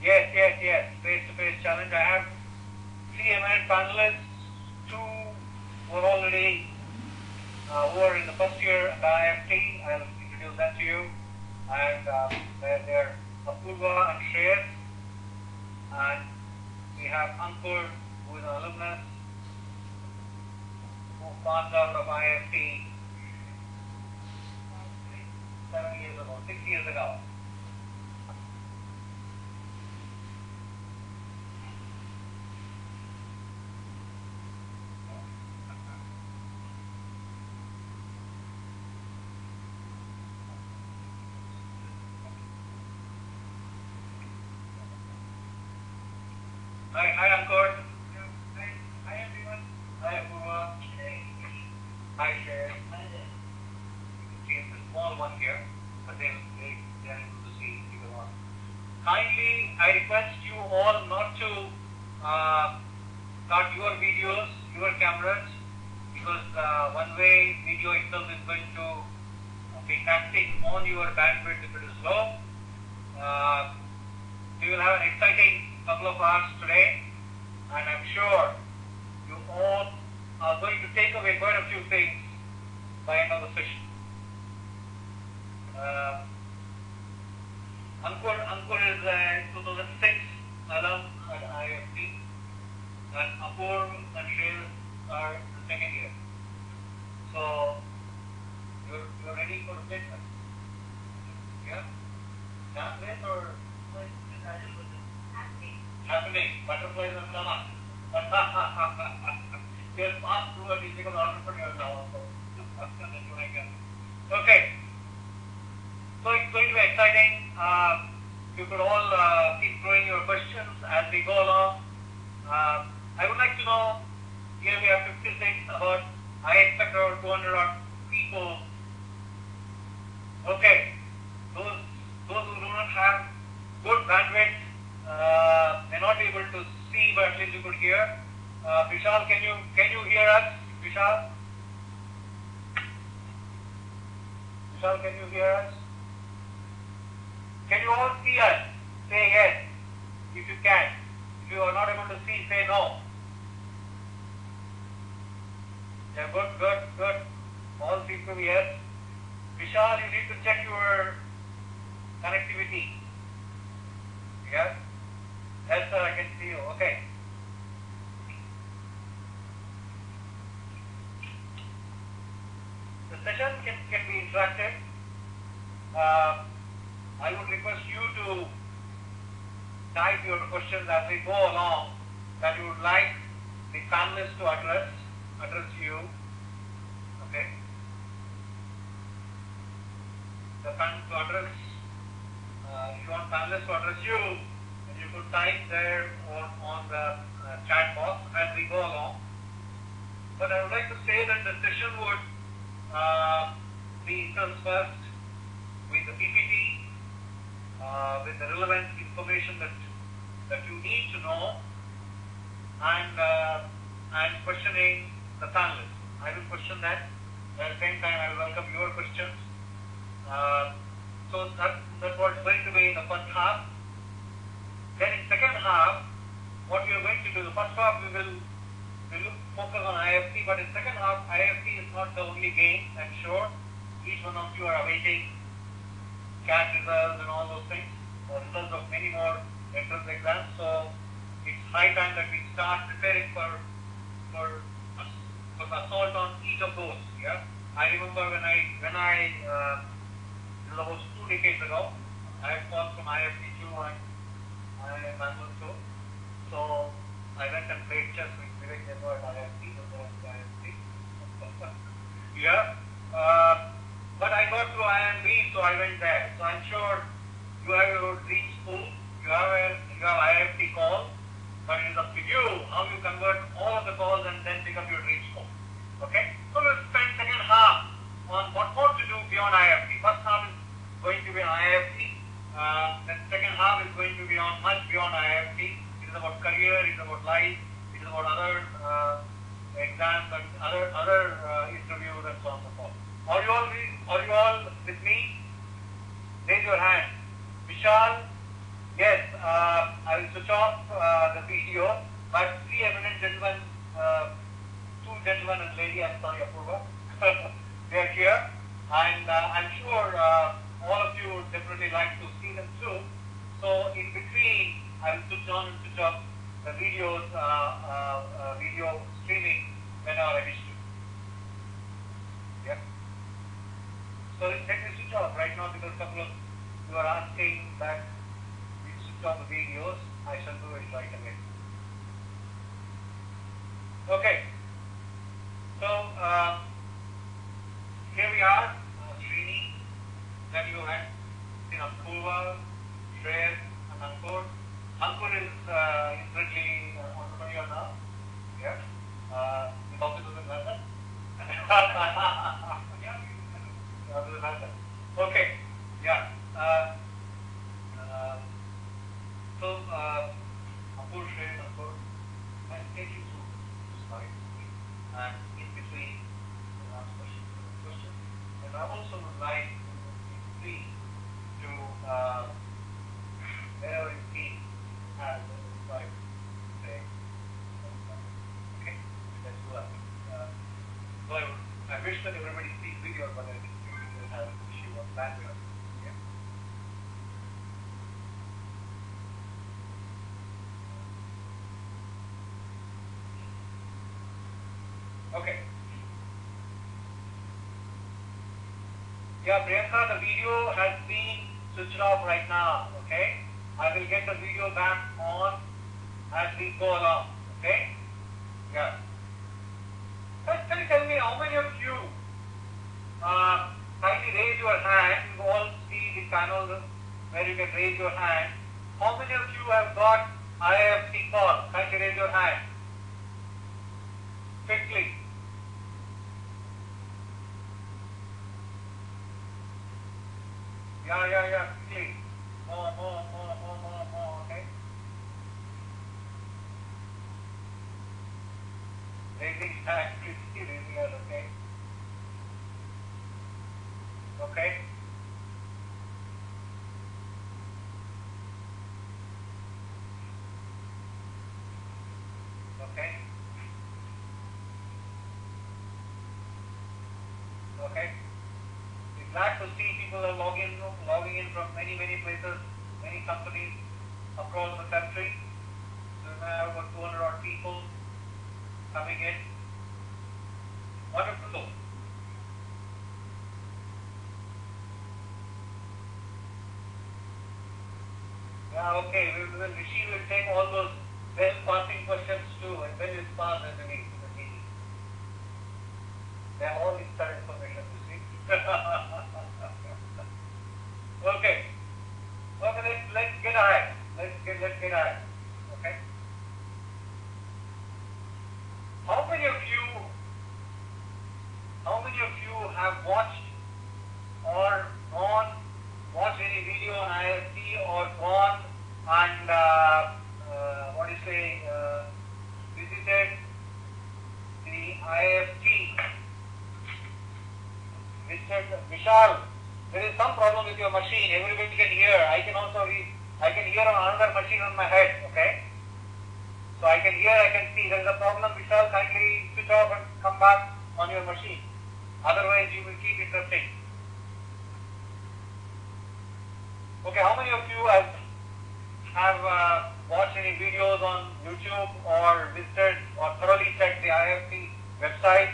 Yes. Face-to-face challenge. I have 3 eminent panelists, 2 who are already who are in the first year at IIFT. I'll introduce that to you. And they're Apurva and Shreyas. And we have Ankur, who is an alumnus, who passed out of IIFT 6 years ago. Hi Ankur. Hi everyone. Hi Apurva. Hi Shreyas. See, it's a small one here, but they are able to see bigger one. Kindly, I request you all not to start your videos, your cameras, because one-way video itself is going to be taxing on your bandwidth if it is low. We will have an exciting couple of hours today, and I'm sure you all are going to take away quite a few things by end of the session. Ankur is a 2006 alum at IIFT, and Apurva and Shreyas are the second year. So you're ready for a statement? Yeah? Can't wait or happening? Butterflies and stomach. You're fast through a difficult entrepreneur now. Okay. So it's going to be exciting. You could all keep throwing your questions as we go along. I would like to know, here we have 56, about, I expect around 200 odd people. Okay. Those who do not have good bandwidth may not be able to see, but at least you could hear. Vishal, can you hear us? Vishal? Vishal, can you hear us? Can you all see us? Say yes, if you can. If you are not able to see, say no. Yeah, good. All seem to be yes. Vishal, you need to check your connectivity. Yes? Yes, sir, I can see you. Okay. The session can be interactive. I would request you to type your questions as we go along that you would like the panelists to address you. Okay. The panel to address, if you want panelists to address you, you could type there on the chat box as we go along. But I would like to say that the session would be interspersed with the PPT, with the relevant information that you need to know, and questioning the panelists. I will question that. At the same time, I will welcome your questions. So that's what's going to be in the first half. Then in second half, what we are going to do, the first half we will focus on IIFT, but in second half, IIFT is not the only game, I'm sure. Each one of you are awaiting CAT results and all those things, results of many more entrance exams. So it's high time that we start preparing for assault on each of those. Yeah, I remember when I this was about 2 decades ago, I had called from IIFT 2 and Bangalore 2. So I went and played chess with Vivek Devar at IIFT. Yeah. But I got to IIMB, so I went there. So I'm sure you have your dream school, you have IIFT call, but it is up to you how you convert all of the calls and then pick up your dream school. Okay? So we'll spend second half on what more to do beyond IIFT. First half is going to be on IIFT, then second half is going to be on much beyond IIFT. It is about career, it is about life, it is about other exams and other interviews and so on and so forth. Are you all with me? Raise your hand. Vishal? Yes. gentleman and lady, I'm sorry, Apurva. They are here, and I'm sure all of you would definitely like to see them too. So in between, I will switch on and switch off the videos, video streaming whenever I wish to. Yeah. So let me switch off right now because a couple of you are asking that we switch off the videos. I shall do it right away. Okay. So here we are, Srini, that you had seen Apurva, Shreyas, and Ankur. Ankur is incidentally entrepreneur now. Yeah. His office is in London. Okay. Yeah. So Apur, Shreyas, Ankur, I'll take you through this slide. And in between, we'll ask question. And I also would like free to wherever you see has a slide, say, okay, let's do that. So I wish that everybody sees video, but I think we will have an issue of bandwidth. Yeah. Okay. Yeah, Priyanka, the video has been switched off right now. Okay. I will get the video back on as we go along. Okay. Yeah. Can you tell me how many of you kindly raise your hand? You all see the panel where you can raise your hand. How many of you have got IIFT call? Kindly raise your hand. Quickly. Yeah, quickly. More, okay? Raising hand, quickly raising hand, okay? Okay? Okay? Okay? We're glad to see people are logging in from many places, many companies across the country. So now about 200 odd people coming in. Wonderful. Yeah, okay. Rishi will take all those well-passing questions too, and when it's passed as a meeting. They have all inside information, you see. Okay. Okay, let's get ahead. Let's get ahead. Okay. How many of you have watched or watched any video on IIFT or gone and visited the IIFT? Vishal, there is some problem with your machine. Everybody can hear. I can hear on another machine on my head. Okay. So I can hear, I can see. There is a problem. Vishal, kindly switch off and come back on your machine. Otherwise, you will keep interrupting. Okay. How many of you have watched any videos on YouTube or visited or thoroughly checked the IIFT website?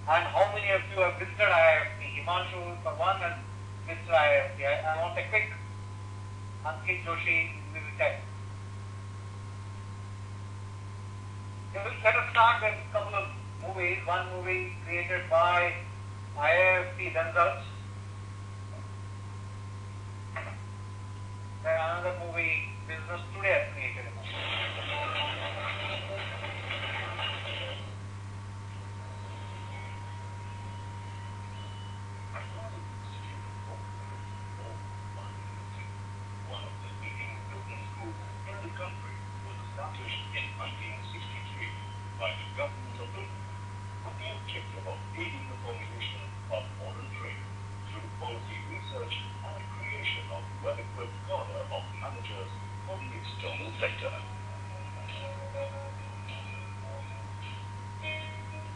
And how many of you have visited IIFT? Himanshu, for one, has visited IIFT. I want a quick Ankit Joshi visited. Let us start with a couple of movies. One movie created by IIFT themselves. Then another movie Business Today has created.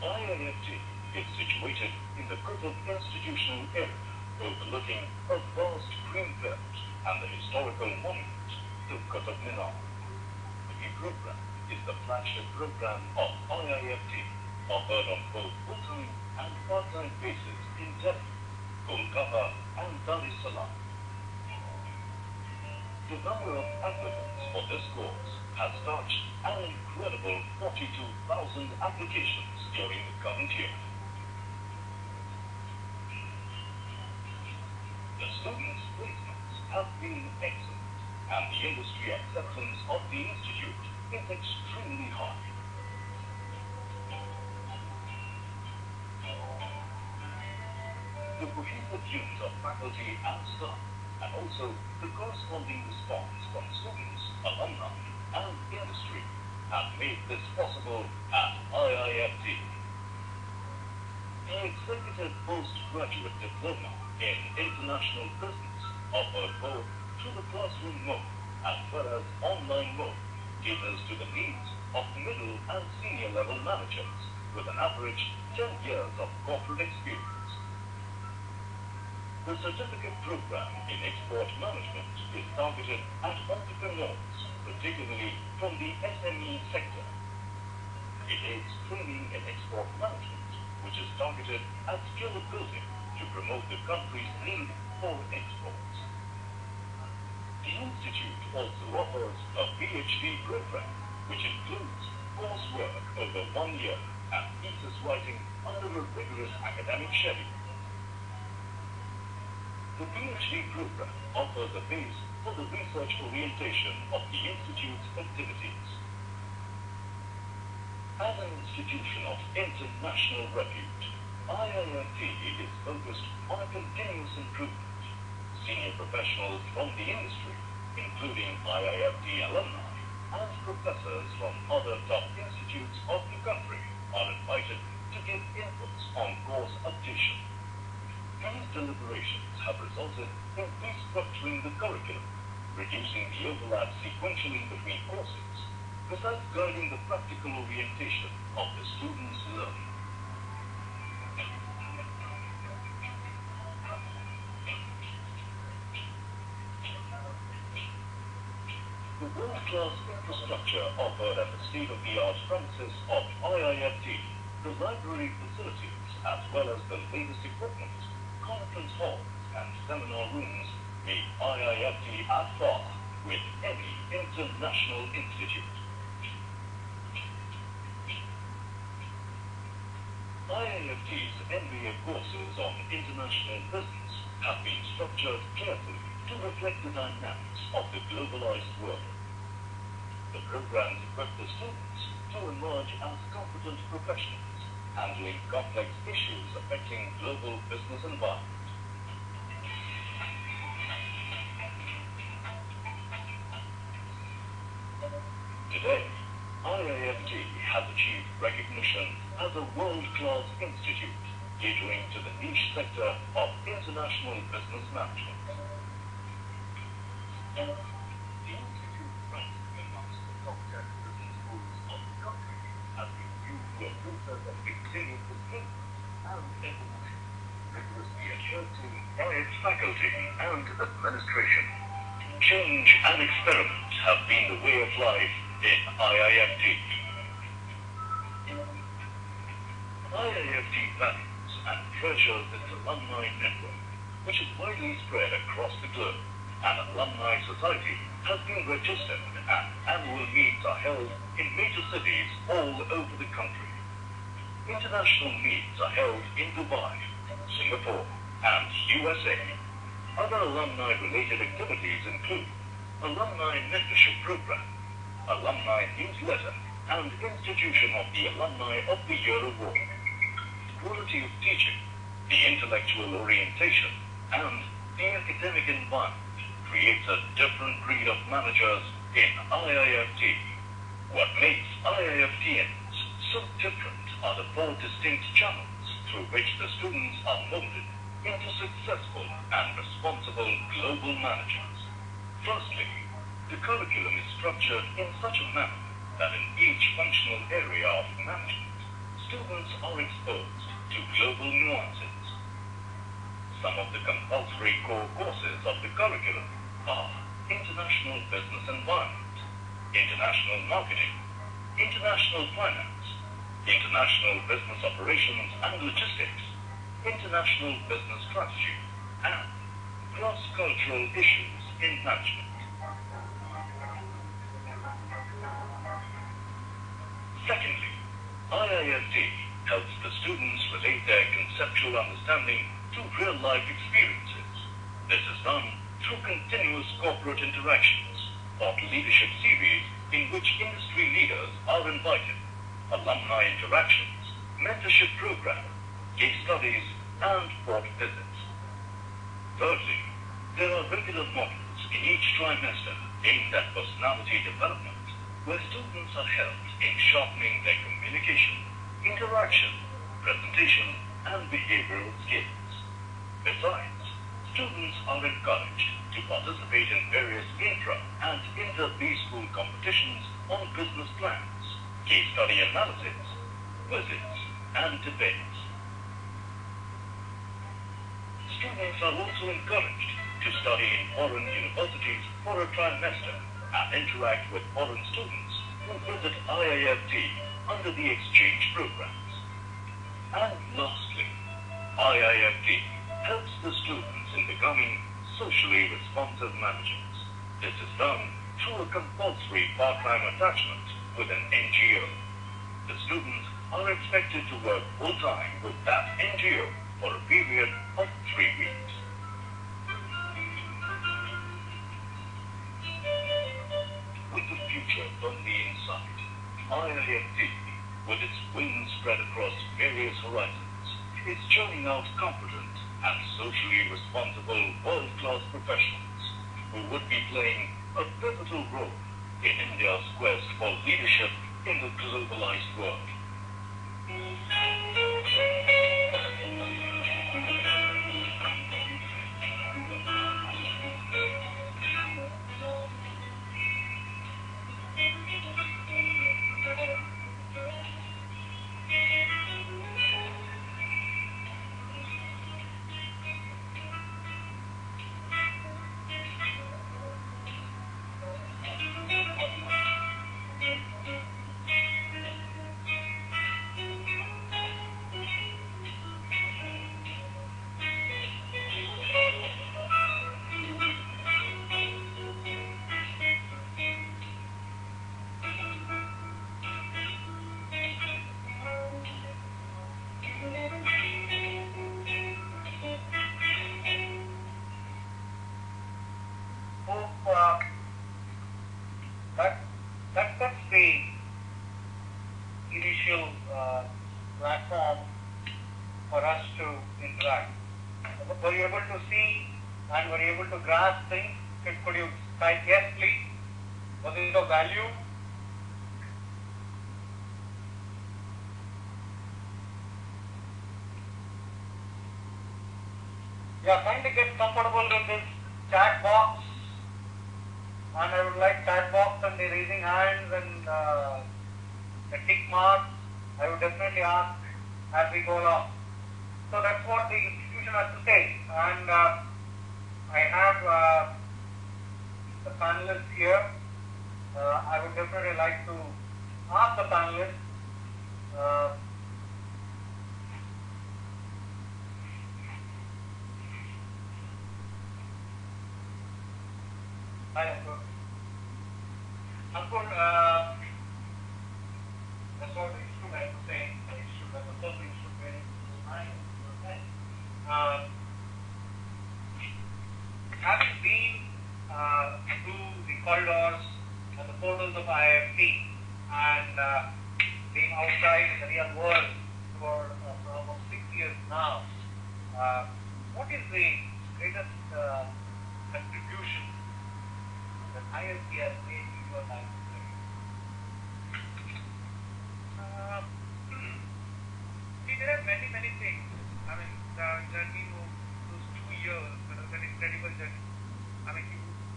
IIFT is situated in the Qutb institutional area, overlooking a vast green belt and the historical monument to Qutb Minar. The program is the flagship program of IIFT, offered on both full-time and part-time basis in Delhi, Kolkata and Dar es Salaam. The number of applicants for this course has touched an incredible 42,000 applications during the current year. The students' placements have been excellent, and the industry acceptance of the institute is extremely high. The cohesive unit of faculty and staff, and also the corresponding response from students, alumni, and industry have made this possible at IIFT. The Executive Postgraduate Diploma in International Business, offered both through the classroom mode as well as online mode, caters to the needs of middle and senior level managers with an average 10 years of corporate experience. The certificate program in export management is targeted at entrepreneurs, particularly from the SME sector. It aids training in export management, which is targeted at skill building to promote the country's need for exports. The institute also offers a PhD program, which includes coursework over 1 year and thesis writing under a rigorous academic schedule. The PhD program offers a base for the research orientation of the institute's activities. As an institution of international repute, IIFT is focused on a continuous improvement. Senior professionals from the industry, including IIFT alumni and professors from other top institutes of the country, are invited to give inputs on course updation. These deliberations have resulted in restructuring the curriculum, reducing the overlap sequentially between courses, besides guiding the practical orientation of the students' learning. The world-class infrastructure offered at the state-of-the-art premises of IIFT, the library facilities, as well as the latest equipment, conference halls and seminar rooms make IIFT at par with any international institute. IIFT's MBA courses on international business have been structured carefully to reflect the dynamics of the globalized world. The programs equip the students to emerge as competent professionals, handling complex issues affecting global business environment. Today, IIFT has achieved recognition as a world-class institute catering to the niche sector of international business management. The institute ranks amongst the top 10 business schools of the country as we view the process of continuous improvement and evolution rigorously adhered to by its faculty and administration. Change and experiment have been the way of life in IIFT. IIFT values and treasures its alumni network, which is widely spread across the globe. An alumni society has been registered and annual meets are held in major cities all over the country. International meets are held in Dubai, Singapore, and USA. Other alumni-related activities include alumni mentorship program, alumni newsletter, and institution of the Alumni of the Year Award. Quality of teaching, the intellectual orientation, and the academic environment creates a different breed of managers in IIFT. What makes IIFTians so different are the 4 distinct channels through which the students are molded into successful and responsible global managers. Firstly, the curriculum is structured in such a manner that in each functional area of management, students are exposed to global nuances. Some of the compulsory core courses of the curriculum are International Business Environment, International Marketing, International Finance, International Business Operations and Logistics, International Business Strategy, and Cross-Cultural Issues in Management. Secondly, IIFT helps the students relate their conceptual understanding to real-life experiences. This is done through continuous corporate interactions, thought leadership series in which industry leaders are invited, alumni interactions, mentorship program, case studies, and port visits. Thirdly, there are regular modules in each trimester aimed at personality development, where students are helped in sharpening their communication, interaction, presentation, and behavioral skills. Besides, students are encouraged to participate in various intra- and inter-B-school competitions on business plans, case study analysis, visits, and debates. Students are also encouraged to study in foreign universities for a trimester and interact with foreign students who visit IIFT under the exchange programs. And lastly, IIFT helps the students in becoming socially responsive managers. This is done through a compulsory part-time attachment with an NGO. The students are expected to work full-time with that NGO for a period of 3 weeks. With the future firmly in sight, IIFT, with its wings spread across various horizons, is churning out competent and socially responsible world-class professionals who would be playing a pivotal role in India's quest for leadership in the globalized world. That's the initial platform for us to interact. Were you able to see and were you able to grasp things? Could you type yes, please? Was it of value? Yeah, kindly get comfortable with this chat box. And I would like chat box and the raising hands and the tick marks. I would definitely ask as we go along. So that's what the institution has to say. And I have the panelists here. I would definitely like to ask the panelists Ankur, that's what the instrument is saying. The instrument, the first instrument is mine. Having been through the corridors and the portals of IIFT and being outside in the real world for almost 6 years now, what is the greatest contribution that IIFT has made to your life today? There are many things. I mean, the journey of those 2 years was an incredible journey. I mean,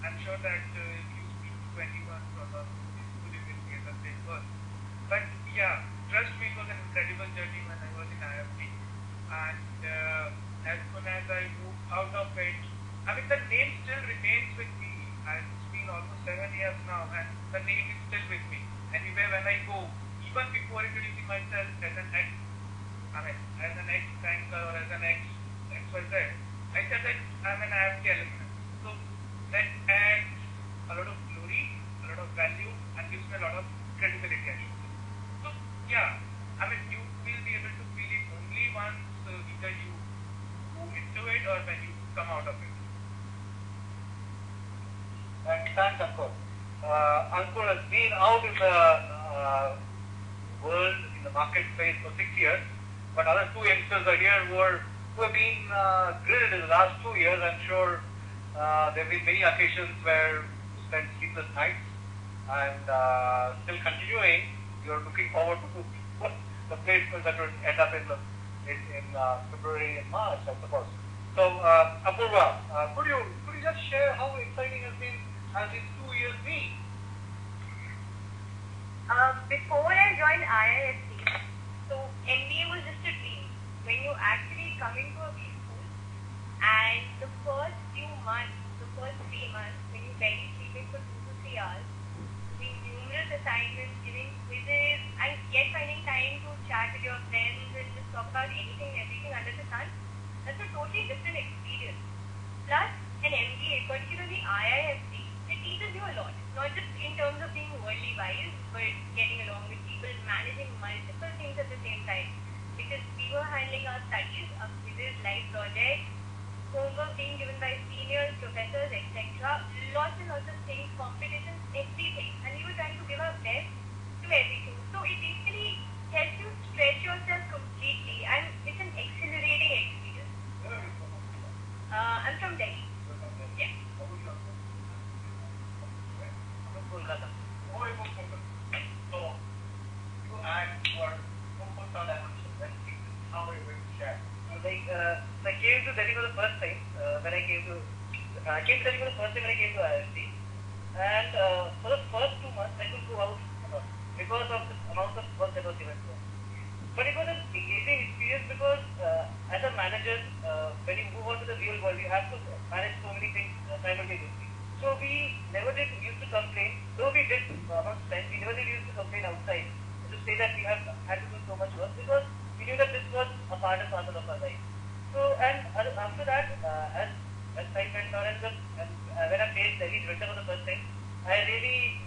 I'm sure that you speak to 21 from the school you will get the same word. But yeah, trust me, it was an incredible journey. introducing myself as an ex-banker or as an ex-XYZ, I said that I'm an IIFT alumni. So that adds a lot of glory, a lot of value, and gives me a lot of credibility, I should say. So yeah, you will be able to feel it only once either you go into it or when you come out of it. Thanks, Ankur. Ankur has been out in the world, in the market space for 6 years, but other two youngsters are here who have been grilled in the last 2 years. I'm sure there have been many occasions where you spent sleepless nights, and still continuing, you're looking forward to the placements that will end up in February and March, I suppose. So, Apurva, could you just share how exciting has these 2 years been? Before I joined IIFT, so MBA was just a dream. When you actually come into a B school, and the first few months, the first 3 months, when you barely sleeping for 2 to 3 hours, doing numerous assignments, giving quizzes, and yet finding time to chat with your friends and just talk about anything and everything under the sun, that's a totally different experience. Plus, an MBA, particularly IIFT, it teaches you a lot. Not just in terms of being worldly wise, but getting along with people, managing multiple things at the same time. Because we were handling our studies, our quizzes, live projects, homework being given by seniors, professors, etc. Lots and lots of things, competitions, everything. And we were trying to give our best to everything. So it basically helps you stretch yourself completely, and it's an exhilarating experience. I'm from Delhi. Yeah. Kolkata. So, you had your focus on dimension. How are you going to share? I came to Delhi for the first time when I came to IIFT, and for the first 2 months I could go out a lot because of the amount of work that was given to us. But it was an engaging experience because as a manager, when you move on to the real world, you have to manage so many things simultaneously. So we never used to complain, though we did amongst friends, we never used to complain outside to say that we have had to do so much work because we knew that this was a part and parcel of our life. So, and after that, as time went on and when I faced Delhi's winter for the first time, I really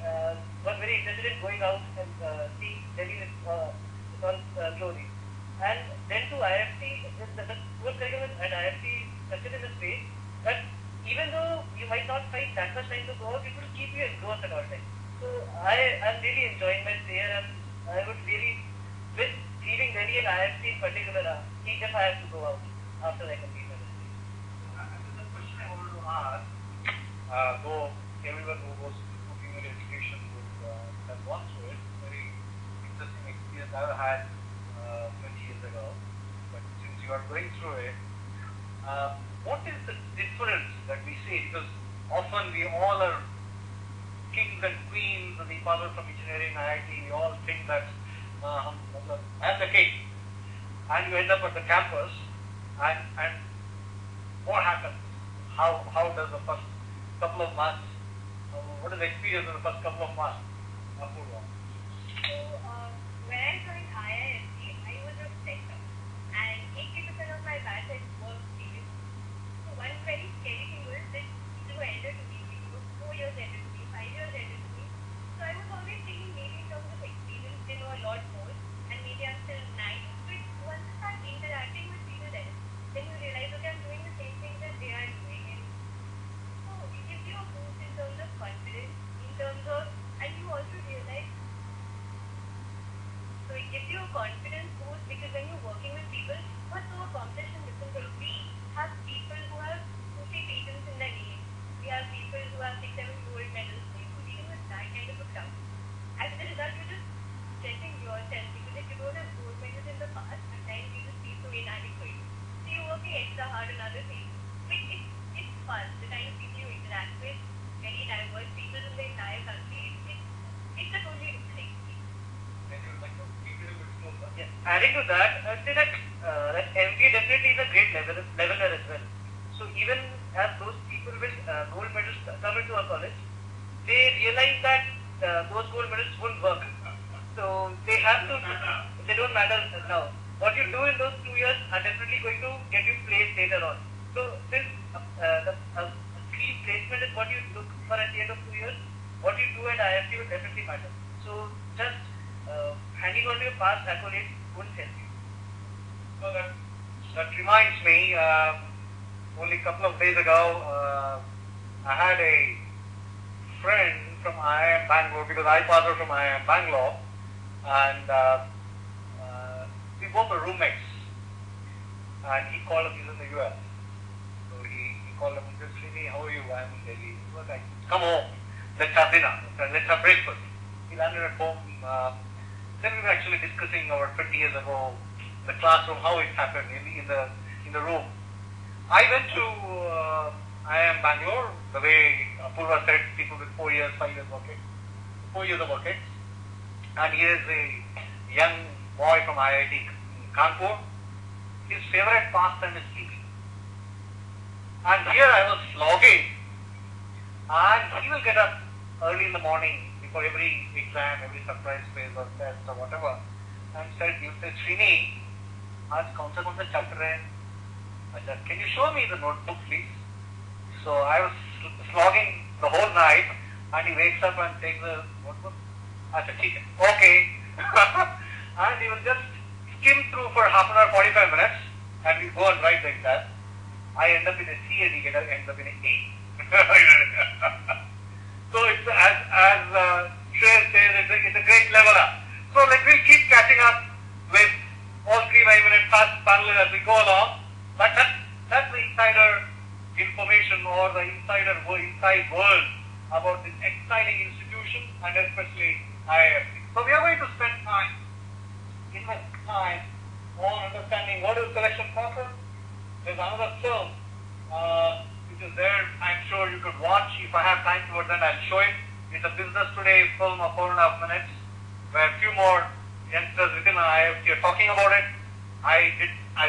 was very interested in going out and seeing Delhi in all glory. And then to IIFT, the whole curriculum at IIFT is structured in a way that even though you might not find that much time to go out, it will keep you engrossed at all times. So I'm really enjoying my stay here, and I would really miss leaving Delhi and IIFT in particular, if I have to go out after I complete my stay. The question I wanted to ask, though everyone who goes to female education would have gone through it, very interesting experience I had 20 years ago, but since you are going through it, what is the difference that we see? Because often we all are kings and queens of the people from engineering, IIT, we all think that I'm the king. And you end up at the campus, and what happens? How does the first couple of months, what is the experience of the first couple of months? Apurva? So, when I joined IIFT, I was a fresher, and 80% of my batch had work experience. So, one very scary thing was that people were elder to me, people were 4 years elder to me, 5 years elder to me. So, I was always thinking maybe in terms of experience, they know a lot more, and maybe I'm still 9. But once you start interacting with people there, then you realize, okay, I'm doing the same thing that they are doing. And so, it gives you a boost in terms of confidence, in terms of, and you also realize, so it gives you a confidence boost because when you're working with people who are so accomplished in different things, we have people who have 2-3 patents in their name. We have people who have 6-7 gold medals. So you're dealing with that kind of a crowd. As a result, you're just stressing yourself because if you don't have gold medals in the past, at times you just feel so inadequate. So you're working extra hard on other things. But it's fun. The kind of people you interact with, very diverse people in the entire country. It's a totally different experience. Yeah. Adding to that, I'd say that MBA definitely is a great leveler as well. So even as those people with gold medals come into our college, they realize that those gold medals won't work. So they have to, they don't matter now. What you do in those 2 years are definitely going to get you placed later on. So since the key placement is what you look for at the end of 2 years, what you do at IIFT will definitely matter. So just hanging on to your past accolades won't help you. So that reminds me, only a couple of days ago, I had a friend from IIM Bangalore, because I passed out from IIM Bangalore, and we both were roommates. And he called him, he's in the US. So he called him and said, Srini, how are you? I'm in Delhi. He was like, come home, let's have dinner, let's have breakfast. He landed at home. Then we were actually discussing our 20 years ago, the classroom, how it happened in the room. I went to IIM Bangalore, the way Purva said, people with 4 years, 5 years working, 4 years of working. And here is a young boy from IIT Kanpur. His favorite pastime is sleeping. And here I was slogging, and he will get up early in the morning before every exam, every surprise quiz or test or whatever, and he'll say, Srini, आज कौन सा chapter है? I said, can you show me the notebook, please? So I was slogging the whole night, and he wakes up and takes the notebook. I said, okay. And he will just skim through for half an hour, 45 minutes, and we go and write the exam. I end up in a C and he ends up in an A. So it's as Shreyas says, it's a great level up. So we'll keep catching up with all 3 5-minute panelists as we go along. But that's the insider information or the inside world about this exciting institution and especially IIFT. So we are going to spend time, invest time on understanding what is selection process. There's another film which is there. I'm sure you could watch. If I have time towards that, I'll show it. It's a Business Today film of 4.5 minutes where a few more youngsters within IIFT are talking about it.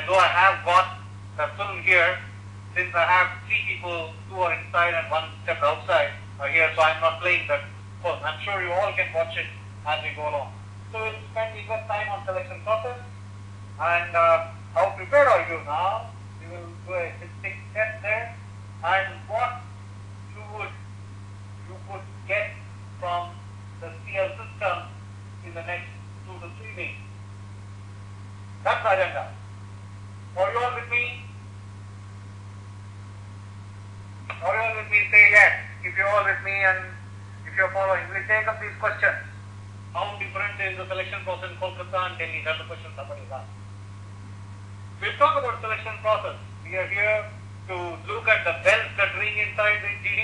Though I have got the film here, since I have 3 people, 2 are inside and 1 stepped outside are here, so I'm not playing that film. I'm sure you all can watch it as we go along. So we'll spend invest time on selection process. And how prepared are you now? We will do a statistic test there. And what you could get from the CL system in the next 2 to 3 weeks. That's the agenda. Are you all with me? Are you all with me? Say yes. If you're all with me and if you're following, we'll take up these questions. How different is the selection process in Kolkata and Delhi? That's the question somebody asked. We'll talk about selection process. We are here to look at the bells that ring inside the GD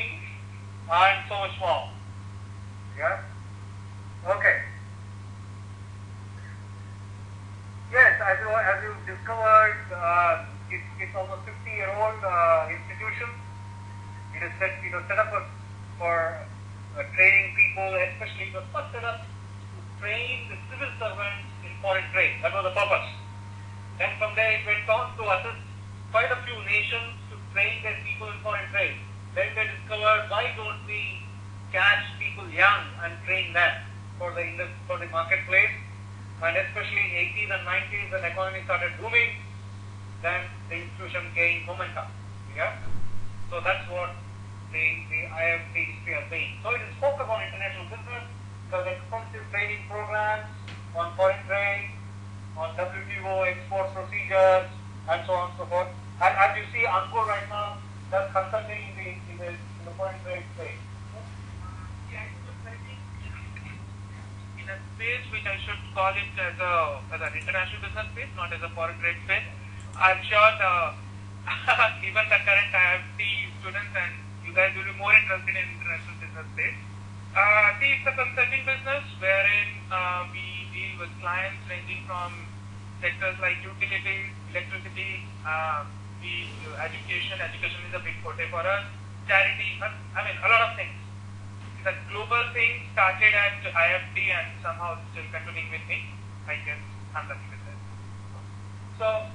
and so much more. Yeah? Okay. Yes, as you discovered, it's almost 50-year-old institution. It was set up for training people, especially it was first set up to train the civil servants in foreign trade. That was the purpose. Then from there it went on to assist quite a few nations to train their people in foreign trade. Then they discovered, why don't we catch people young and train them for the marketplace? And especially in 80s and 90s when the economy started booming, then the institution gained momentum. Yeah? So that's what the IIFT history has been. So it is focused on international business, because extensive training programs on foreign trade, on WTO export procedures, and so on and so forth. And as you see, Ankur right now, that's consulting in the foreign trade space. In a space which I should call it as an international business space, not as a foreign trade space. I'm sure even the current IIFT students and you guys will be more interested in international business space. See, it's a consulting business wherein we deal with clients ranging from sectors like utilities, electricity, education. Education is a big forte for us. Charity, I mean, a lot of things. The global thing started at IIFT and somehow still continuing with me. I guess I'm lucky with that. So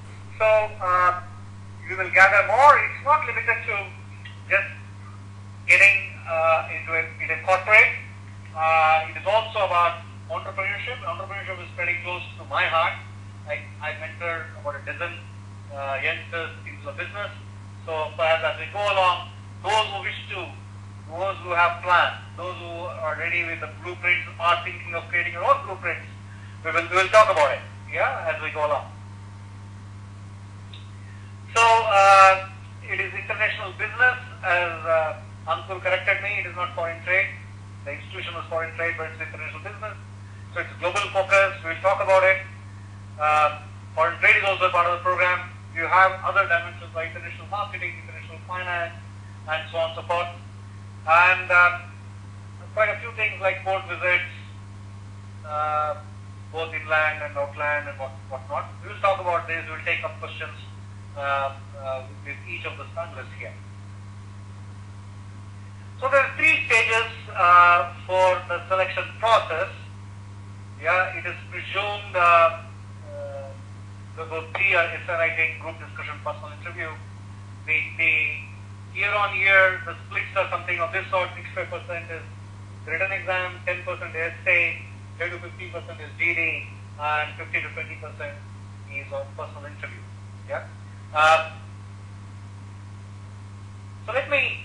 you will gather more. It's not limited to just getting into a corporate. It is also about entrepreneurship. Entrepreneurship is pretty close to my heart. I mentor about a dozen youngsters into the business. So perhaps as we go along, those who wish to, those who have plans, those who are ready with the blueprints, are thinking of creating your own blueprints, we will talk about it, yeah, as we go along. So it is international business, as Ankur corrected me. It is not foreign trade. The institution was foreign trade, but it's international business. So it's global focus. We'll talk about it. Foreign trade is also a part of the program. You have other dimensions like international marketing, international finance, and so on and so forth. And quite a few things like port visits, both inland and outland and whatnot. We will talk about this. We will take up questions with each of the panelists here. So there are 3 stages for the selection process. Yeah, it is presumed the 3 are essay writing, group discussion, personal interview. The year on year, the splits are something of this sort. 65% is written exam, 10% essay, 10 to 15% is GD, and 15 to 20% is on personal interview. Yeah. So let me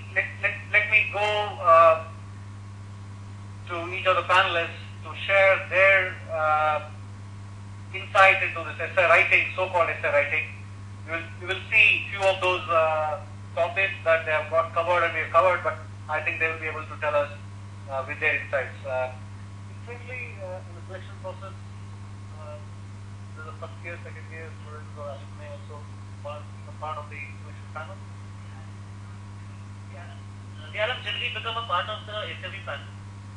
go to each of the panelists to share their insight into this essay writing, so-called essay writing. You will see few of those topics that they have got covered and we have covered, but I think they will be able to tell us with their insights. Essentially, in the selection process, there's a first year, second year students or alumni also part of the selection panel. The alums generally become a part of the interview panel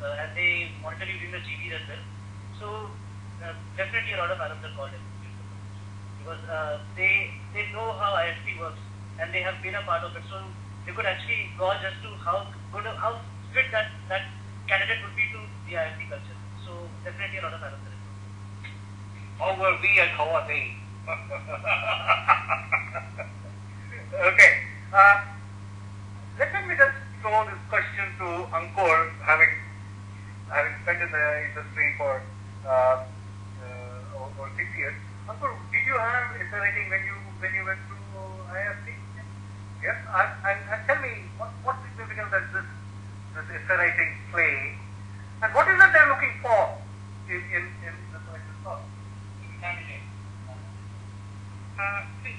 and they monitor you during the GD as well. So definitely a lot of alums are called in because they know how IIFT works and they have been a part of it. So they could actually gauge as to how fit that candidate would be to the IIFT culture. So definitely a lot of alums are involved. How were we and how are they? Okay. Let me just throw this question to Ankur, having spent in the industry for over 6 years. Ankur, did you have essay writing when you went to IIFT? Yes. And tell me what significance does this essay writing play, and what is it they're looking for in the selection process?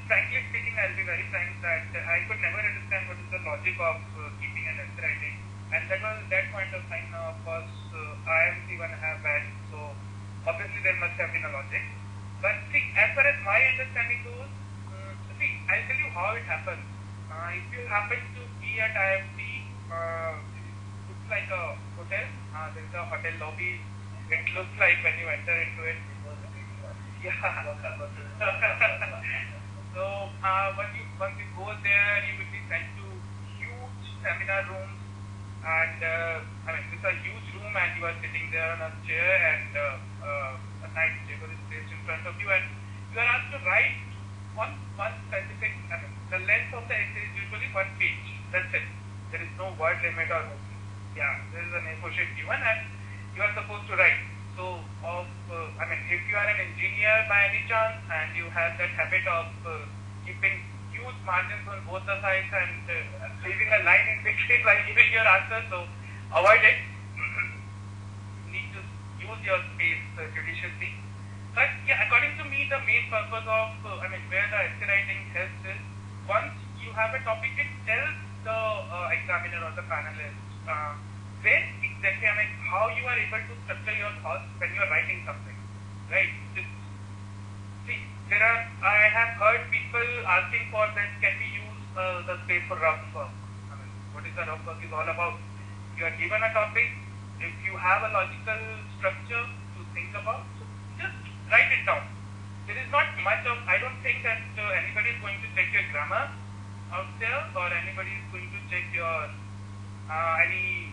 Frankly speaking, I'll be very frank that I could never understand what is the logic of keeping an essay writing, and that was that point of time. Now, of course, I am the one have batch, so obviously there must have been a logic. But see, as far as my understanding goes, I'll tell you how it happens. If you happen to be at IIFT, it's like a hotel. There is a hotel lobby. It looks like when you enter into it. Yeah. So once you go there, you will be sent to huge seminar rooms, and it's a huge room, and you are sitting there on a chair, and a nice table is placed in front of you, and you are asked to write one specific. The length of the essay is usually 1 page. That's it. There is no word limit or there is an A4 sheet given, and you are supposed to write. So, if you are an engineer by any chance and you have that habit of keeping huge margins on both the sides and leaving a line in between while giving your answer, so avoid it. You need to use your space judiciously. But according to me, the main purpose of where the essay writing helps is once you have a topic, it tells the examiner or the panelist where exactly, how you are able to structure your thoughts when you are writing something, right? I have heard people asking for that, can we use the space for rough work? What is the rough work is all about? You are given a topic, if you have a logical structure to think about, so just write it down. There is not much of, I don't think that anybody is going to check your grammar out there, or anybody is going to check your any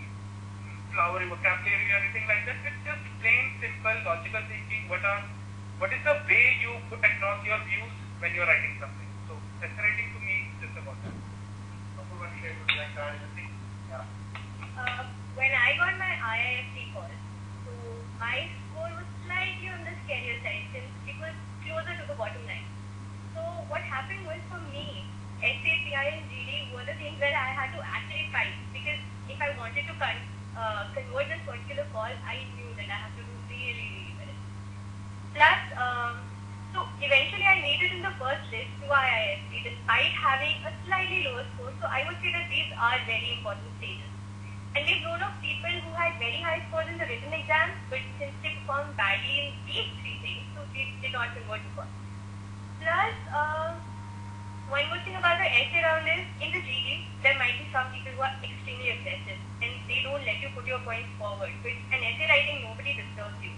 flowery vocabulary or anything like that. It's just plain, simple, logical thinking. What is the way you put across your views when you're writing something? So, essay writing to me is just about that. When I got my IIFT call, so I spoke score was slightly on the scarier side since it was closer to the bottom line. So what happened was for me, essay, PI and GD were the things where I had to actually fight because if I wanted to convert this particular call, I knew that I had to do really, really well. Plus, so eventually I made it in the first list to IIFT despite having a slightly lower score. So I would say that these are very important stages. And we've known of people who had very high scores in the written exams, but since they performed badly in these three things, so they did not convert the course. Plus, one good thing about the essay round is, in the GD, there might be some people who are extremely aggressive, and they don't let you put your points forward. But in essay writing, nobody disturbs you.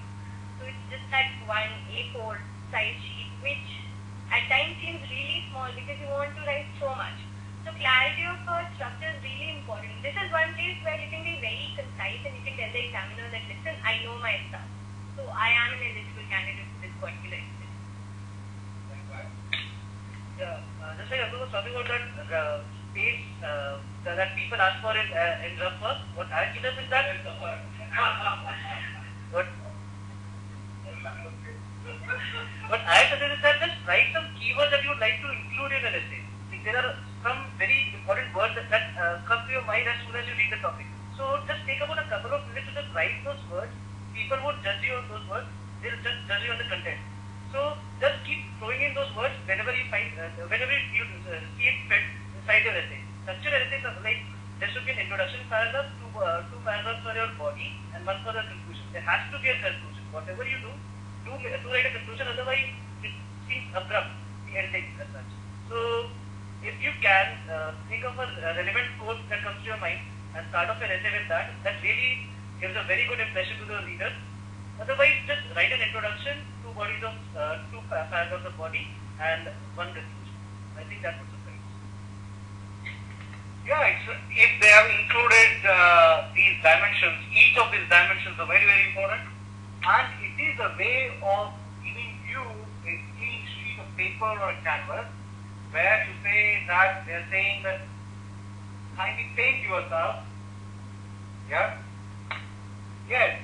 So it's just that one A4 size sheet, which at times seems really small because you want to write so much. So clarity of structure is really important. This is one place where you can be very concise and you can tell the examiner that, listen, I know my stuff. So I am an eligible candidate for this particular exam. Yeah, just like Abdul was talking about that space that people ask for in rough work, what I suggest is that what I suggest is that just write some keywords that you would like to include in an essay. There are some very important words that come to your mind as soon as you read the topic. So just take about a couple of minutes to just write those words. People won't judge you on those words. They'll just judge you on the content. So just keep throwing in those words whenever you find, whenever you see it fit inside your essay. Structure essays are like there should be an introduction paragraph, two paragraphs for your body, and one for the conclusion. There has to be a conclusion. Whatever you do write a conclusion. Otherwise, it seems abrupt. The ending as such. So if you can think of a relevant quote that comes to your mind and start off an essay with that, that really gives a very good impression to the reader. Otherwise, just write an introduction, two paragraphs of body, and one conclusion. I think that would suffice. Yeah, if they have included these dimensions, each of these dimensions are very, very important, and it is a way of giving you a clean sheet of paper or a canvas where you say that they are saying that kindly paint yourself. Yeah? Yes.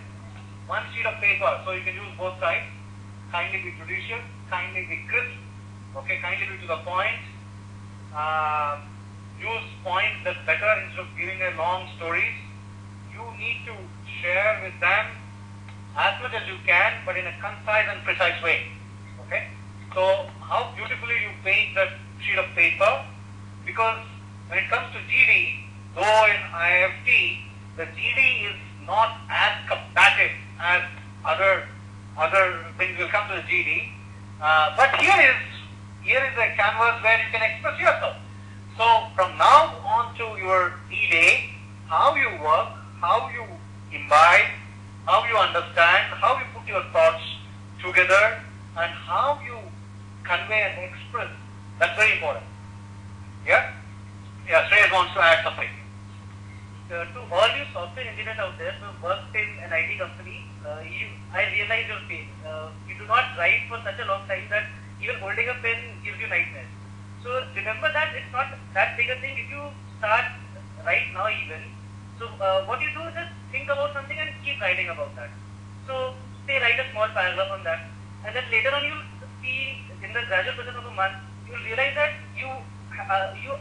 One sheet of paper, so you can use both sides. Kindly be judicious, kindly be crisp, okay, kindly be to the point. Use points that's better instead of giving a long stories. You need to share with them as much as you can, but in a concise and precise way. Okay? So how beautifully you paint that sheet of paper, because when it comes to GD, though in IIFT, the GD is not as combative as other things will come to the GD, but here is a canvas where you can express yourself. So from now on to your E-Day, how you work, how you imbibe, how you understand, how you put your thoughts together, and how you convey and express, that's very important. Yeah? Yeah, Shreyas wants to add something. To all you software engineers out there who work in an IT company, I realize your pain. You do not write for such a long time that even holding a pen gives you nightmares. So remember that it's not that big a thing if you start right now even. So what you do is just think about something and keep writing about that. So say write a small paragraph on that, and then later on you'll see in the gradual process of a month, you'll realize that you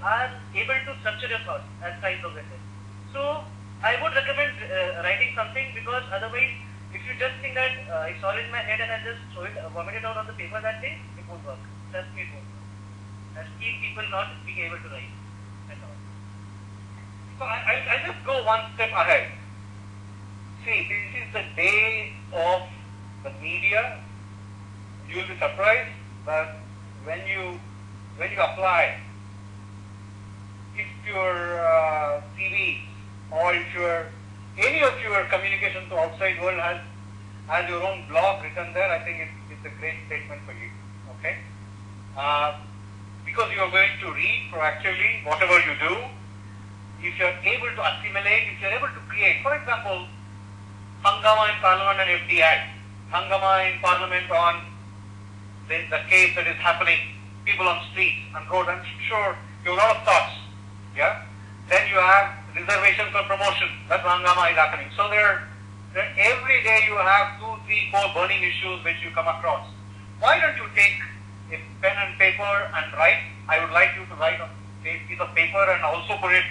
are able to structure your thoughts as time progresses. So I would recommend writing something, because otherwise if you just think that it's all in my head and I just vomit it out on the paper that day, it won't work. Trust me, it won't work. That's keep people not being able to write at all. So I'll just go one step ahead. See, this is the day of the media. You will be surprised that when you apply, if your CV or if any of your communication to outside world has your own blog written there, I think it's a great statement for you. Okay? Because you are going to read proactively whatever you do. If you are able to assimilate, if you are able to create, for example, Hangama in Parliament and FDI, Hangama in Parliament on the case that is happening, people on streets and roads, I'm sure you have a lot of thoughts. Yeah? Then you have reservations for promotion, that's Hangama is happening. So there every day you have 2, 3, 4 burning issues which you come across. Why don't you take a pen and paper and write? I would like you to write on a piece of paper and also put it,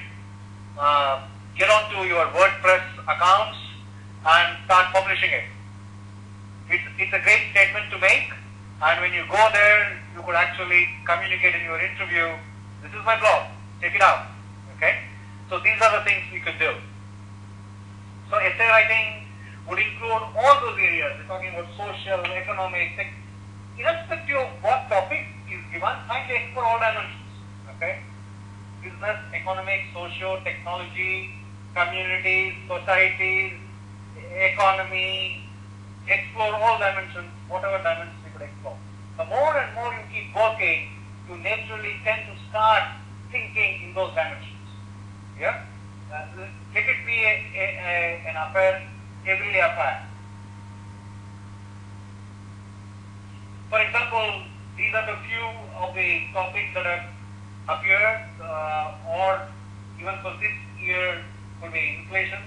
get onto your WordPress accounts and start publishing it. It's a great statement to make, and when you go there, you could actually communicate in your interview, this is my blog, check it out, okay? So these are the things we could do. So essay writing would include all those areas. We're talking about social, economic, irrespective of what topic is given, trying to explore all dimensions, okay? Business, economic, socio, technology, communities, societies, economy, explore all dimensions, whatever dimensions you could explore. The more and more you keep working, you naturally tend to start thinking in those dimensions. Yeah? Let it be an affair, everyday affair. For example, these are the few of the topics that have appeared, or even for this year could be inflation,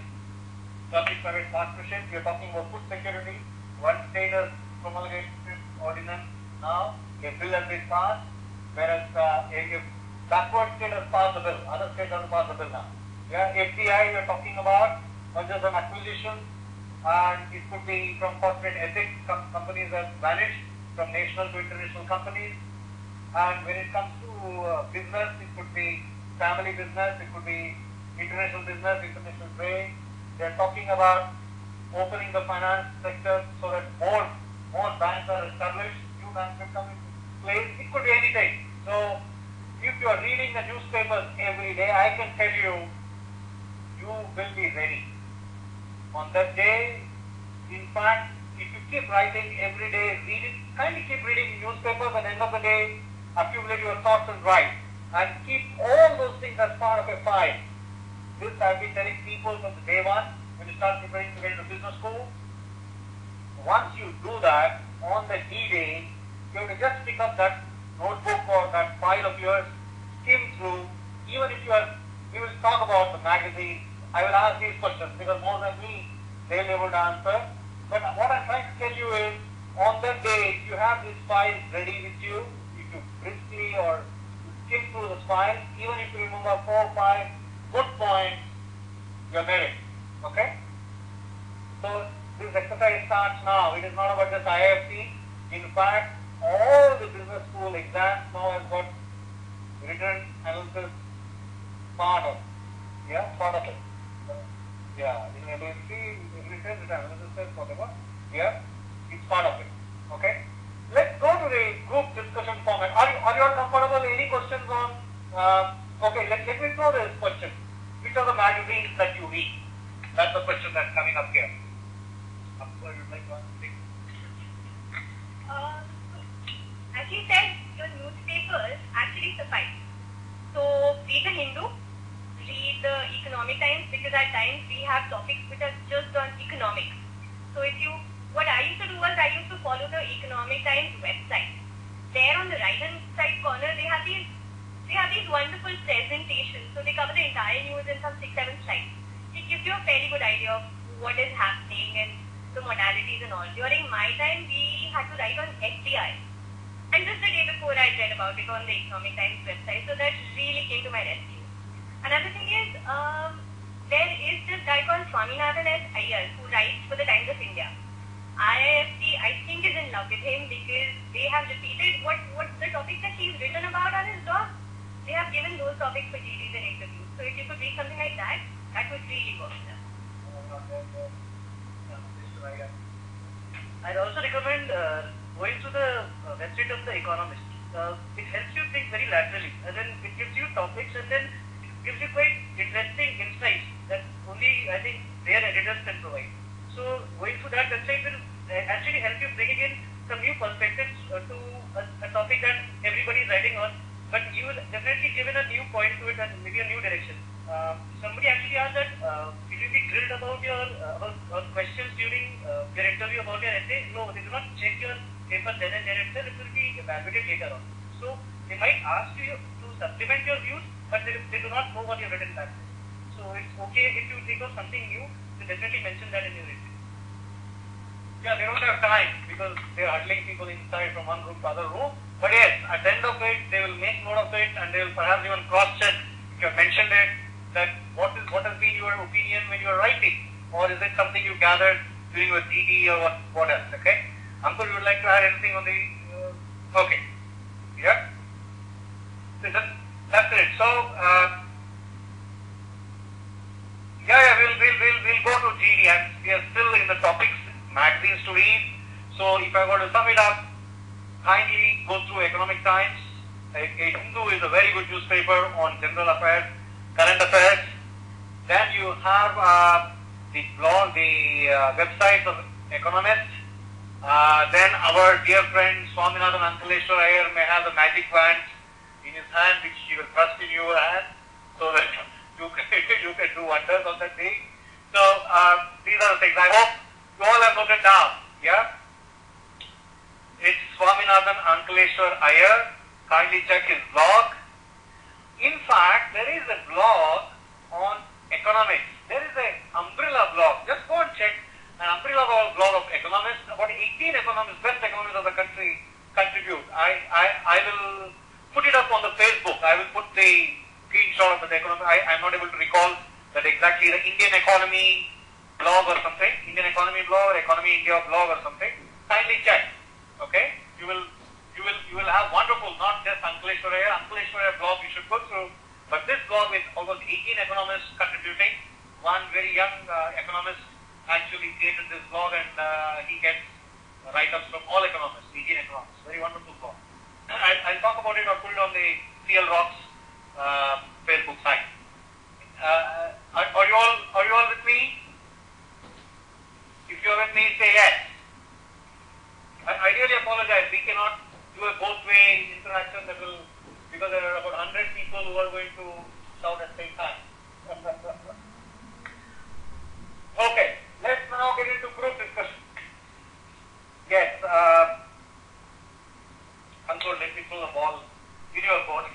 public-private partnership. We are talking about food security. One state has promulgated ordinance now, a bill has been passed, whereas a backward state has passed the bill, other states have passed the bill now. Yeah, FDI we are talking about, mergers and acquisitions, and it could be from corporate ethics, companies have vanished from national to international companies, and when it comes to business, it could be family business, it could be international business, international trade. They are talking about opening the finance sector so that more banks are established, new banks will come into place. It could be anything. So if you are reading the newspapers every day, I can tell you, you will be ready. On that day, in fact, if you keep writing every day, kindly keep reading newspapers, and at the end of the day, accumulate your thoughts and write. And keep all those things as part of a file. This I've been telling people from the day one, when you start preparing to get into business school. Once you do that, on the D-Day, you have to just pick up that notebook or that file of yours, skim through. Even if we will talk about the magazine, I will ask these questions because more than me, they'll be able to answer. But what I'm trying to tell you is, on that day, if you have this file ready with you, if you briskly or skim through this file, even if you remember 4 or 5 good points, you're married. Okay? So this exercise starts now. It is not about just IIFT. In fact, all the business school exams now has got written analysis part of it. Yeah, part of it. Yeah, in ability, written analysis, whatever. Yeah, it's part of it. Okay? Let's go to the group discussion format. Are you all comfortable? Any questions on? Okay, let me throw this question. Which are the magazines that you read? That's the question that's coming up here. Would you like one thing? As you said, your newspapers actually suffice. So read the Hindu, read the Economic Times, because at times we have topics which are just on economics. So what I used to do was I used to follow the Economic Times website. There on the right-hand side corner, they have these wonderful presentations. So they cover the entire news in some 6-7 slides. It gives you a fairly good idea of what is happening and the modalities and all. During my time, we had to write on FDI. And just the day before, I read about it on the Economic Times website. So that really came to my rescue. Another thing is, there is this guy called Swaminathan S. Iyer who writes for the Times of India. IIFT, I think, is in love with him because they have repeated what the topics that he's written about on his blog. They have given those topics for GDs and interviews. So if you could read something like that, that would really work. I'd also recommend going to the website of The Economist. It helps you think very laterally, and then it gives you topics, and then it gives you quite interesting insights that only, I think, their editors can provide. So going to that website will actually help you bringing in some new perspectives to a topic that everybody is writing on, but you will definitely given a new point to it and maybe a new direction. Somebody actually asked that will you be grilled about your questions during your interview about your essay? No, they do not check your paper then and there itself. It will be evaluated later on. So they might ask you to supplement your views, but they do not know what you have written back. So it's okay if you think of something new, to definitely mention that in your essay. Yeah, they don't have time because they are huddling people inside from one room to other room. But yes, at the end of it, they will make note of it and they will perhaps even cross-check if you have mentioned it, that what has been your opinion when you are writing, or is it something you gathered during your DD or what else? Okay, Uncle, you would like to add anything on the? Okay, yeah. So that's it. So we'll go to GD, and we are still in the topics magazines to read. So if I were to sum it up, kindly go through Economic Times. A Hindu is a very good newspaper on general affairs, current affairs. Then you have the blog, the websites of economists. Then our dear friend Swaminathan Ankaleshwar Iyer may have the magic wand in his hand, which he will thrust in your hand, so that you can do wonders on that day. So these are the things. I hope you all have noted down. Yeah. It's Swaminathan Ankaleshwar Iyer. Kindly check his blog. In fact, there is a blog on economics. There is an umbrella blog. Just go and check an umbrella blog of economists. About 18 economists, best economists of the country contribute. I will put it up on the Facebook. I will put the screenshot of the economy. I'm not able to recall that exactly, the Indian economy blog or something, Indian economy blog or economy India blog or something. Kindly check. Okay, you will have wonderful, not just Ankaleshwar Iyer blog you should go through, but this blog with almost 18 economists contributing. One very young economist actually created this blog, and he gets write-ups from all economists, 18 economists. Very wonderful blog. I'll talk about it or put it on the CL Rocks Facebook site. Are you all with me? If you are with me, say yes. I really apologize. We cannot do a both-way interaction because there are about 100 people who are going to shout at the same time. Okay, let's now get into group discussion. Yes, Uncle, let me throw the ball in your court.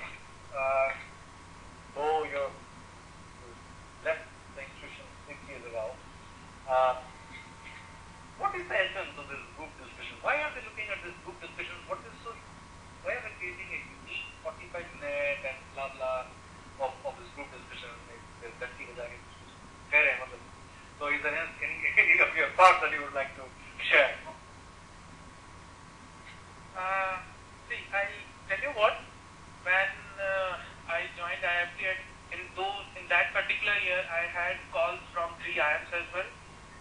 You left the institution 6 years ago. What is the essence of this group discussion? Why are they looking at this group discussion? Why are they creating a unique 45-minute and blah blah of this group discussion? So is there any of your thoughts that you would like to share? See, I'll tell you what, when I joined IIFT, in that particular year, I had calls from 3 IIMs as well.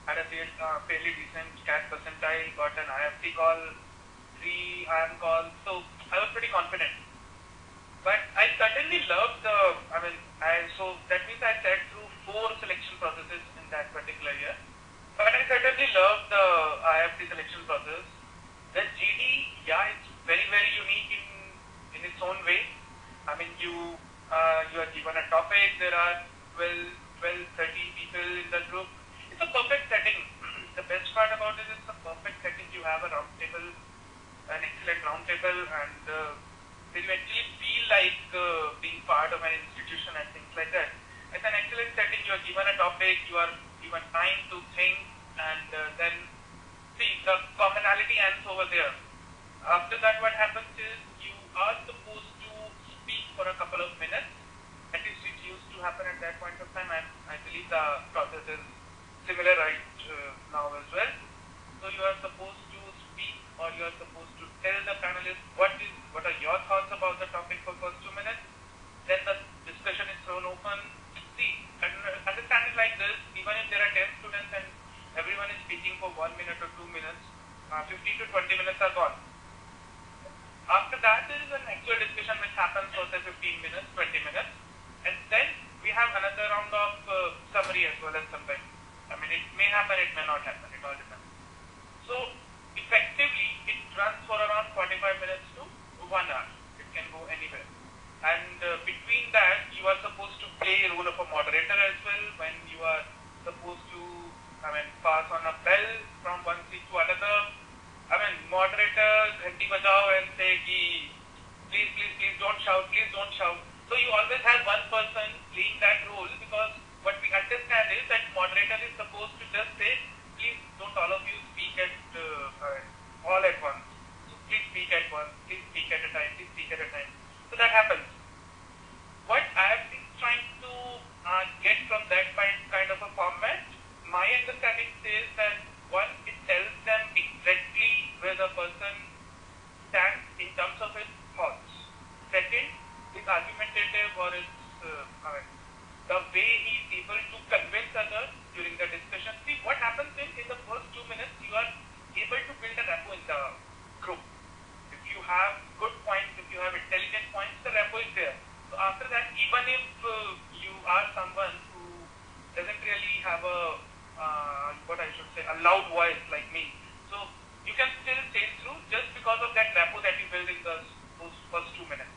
Had a fairly decent CAT percentile, got an IIFT call, 3 IIM calls, so I was pretty confident. But I certainly loved so that means I sat through 4 selection processes in that particular year. But I certainly loved the IIFT selection process. The GD, yeah, it's very, very unique in its own way. I mean, you are given a topic, there are 12, 13 people in the group. It's a perfect setting. The best part about it is it's a perfect setting. You have a round table, an excellent round table, and you actually feel like being part of an institution and things like that. It's an excellent setting. You are given a topic, you are given time to think, and then see, the commonality ends over there. After that, what happens is you are supposed to speak for a couple of minutes. At least it used to happen at that point of time, and I believe the process is similar right now as well. So you are supposed to speak, or you are supposed to tell the panelists what are your thoughts about the topic for first 2 minutes. Then the discussion is thrown open. See, understand it like this, even if there are 10 students and everyone is speaking for 1 minute or 2 minutes, 15 to 20 minutes are gone. After that, there is an actual discussion which happens for say 15 minutes, 20 minutes, and then we have another round of summary as well as something. I mean, it may happen, it may not happen, it all depends. So, effectively, it runs for around 45 minutes to 1 hour. It can go anywhere. And between that, you are supposed to play a role of a moderator as well, when you are supposed to, pass on a bell from one seat to another. Moderator, ghanti bajao and say, please don't shout, please don't shout. So you always have one person playing that role, because what we understand is that moderator is supposed to just say, please don't all of you speak at initiative or his, the way he's able to convince others during the discussion. See, what happens in the first 2 minutes, you are able to build a rapport in the group. If you have good points, if you have intelligent points, the rapport is there. So after that, even if you are someone who doesn't really have a, what I should say, a loud voice like me, so you can still sail through just because of that rapport that you build in those first 2 minutes.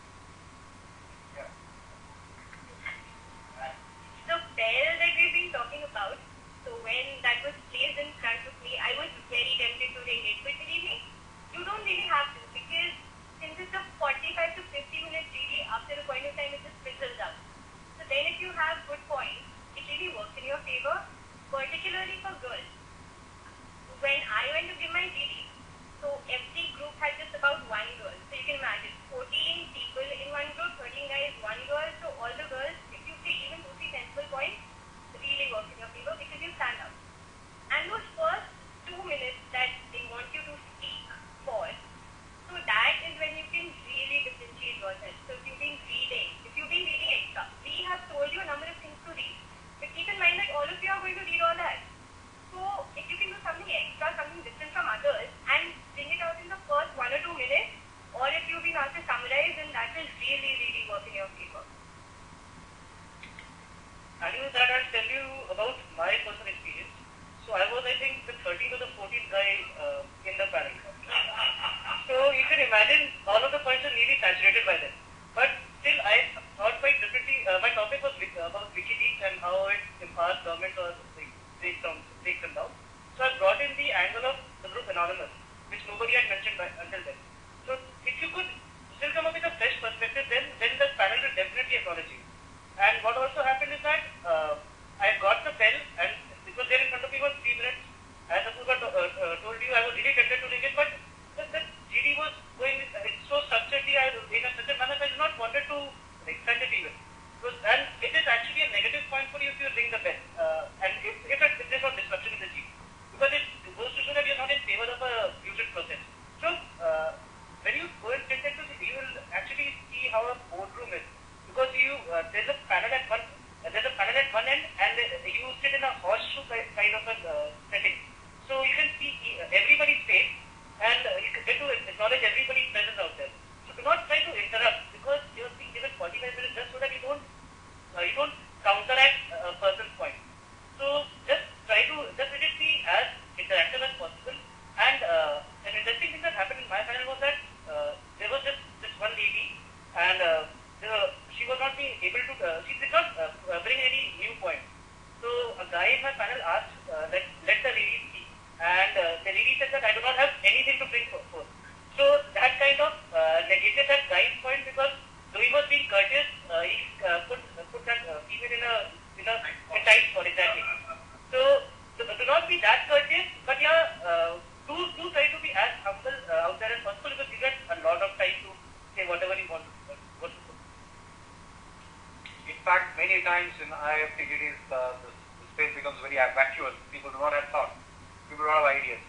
The bell that we've been talking about, so when that was placed in front of me, I was very tempted to ring it. But believe me, you don't really have to, because since it's a 45 to 50-minute GD, after a point of time it just fizzles out. So then if you have good points, it really works in your favor, particularly for girls. When I went to give my GD, so every group had just about one girl. So you can imagine, 14 people in one group, 13 guys, one girl. So all the girls, if you say even 2-3 sensible points, really works in your favor because you stand out. And those first 2 minutes that they want you to speak for, so that is when you can really differentiate yourself. So if you've been reading extra, we have told you a number of things to read. But keep in mind that all of you are going to read all that. So if you can do something extra, something different from others, and bring it out in the first 1 or 2 minutes, or if you've been asked to summarize, then that will really, really work in your favor. Adding to that, I'll tell you about my personal experience. So I was, I think, the 13th or the 14th guy in the panel. So you can imagine all of the points are nearly saturated by them. But still, I thought quite differently. My topic was about WikiLeaks and how it empowers government or takes them down. So I brought in the angle of the group Anonymous, which nobody had mentioned until then. So if you could still come up with a fresh perspective, then the panel will definitely acknowledge you. And what also happened is that I got the bell, and it was there in front of me for 3 minutes. As Apurva told you, I was really tempted to ring it, but the GD was going so structuredly in such a manner that I did not wanted to extend it even. And it is actually a negative point for you if you ring the bell, and if there's no disruption in the GD, because it goes to show that you're not in favor of a muted process. So when you go and listen to this, you will actually see how a boardroom is, because there's a panel at one end, and you sit in a horseshoe kind of a setting. So you can see everybody's face, and you get to acknowledge everybody's presence out there. So do not try to interrupt, because you're being given 45 minutes just so that you don't counteract a person's point. So just let it be as interactive as possible. And an interesting thing that happened in my panel was that there was just this one lady, and she was not being able to, she did not bring any new points. So a guy in my panel asked, let the lady speak, and the lady said that I do not have anything to bring forth. So that kind of negated that guy's point, because though he was being courteous, he put that female in a tight spot, exactly. So do not be that courteous, but yeah, do try to be as humble out there as possible, because you get a lot of time to say whatever you want to say. In fact, many times in IIFT GDs, the space becomes very vacuous. People do not have thought. People do not have ideas.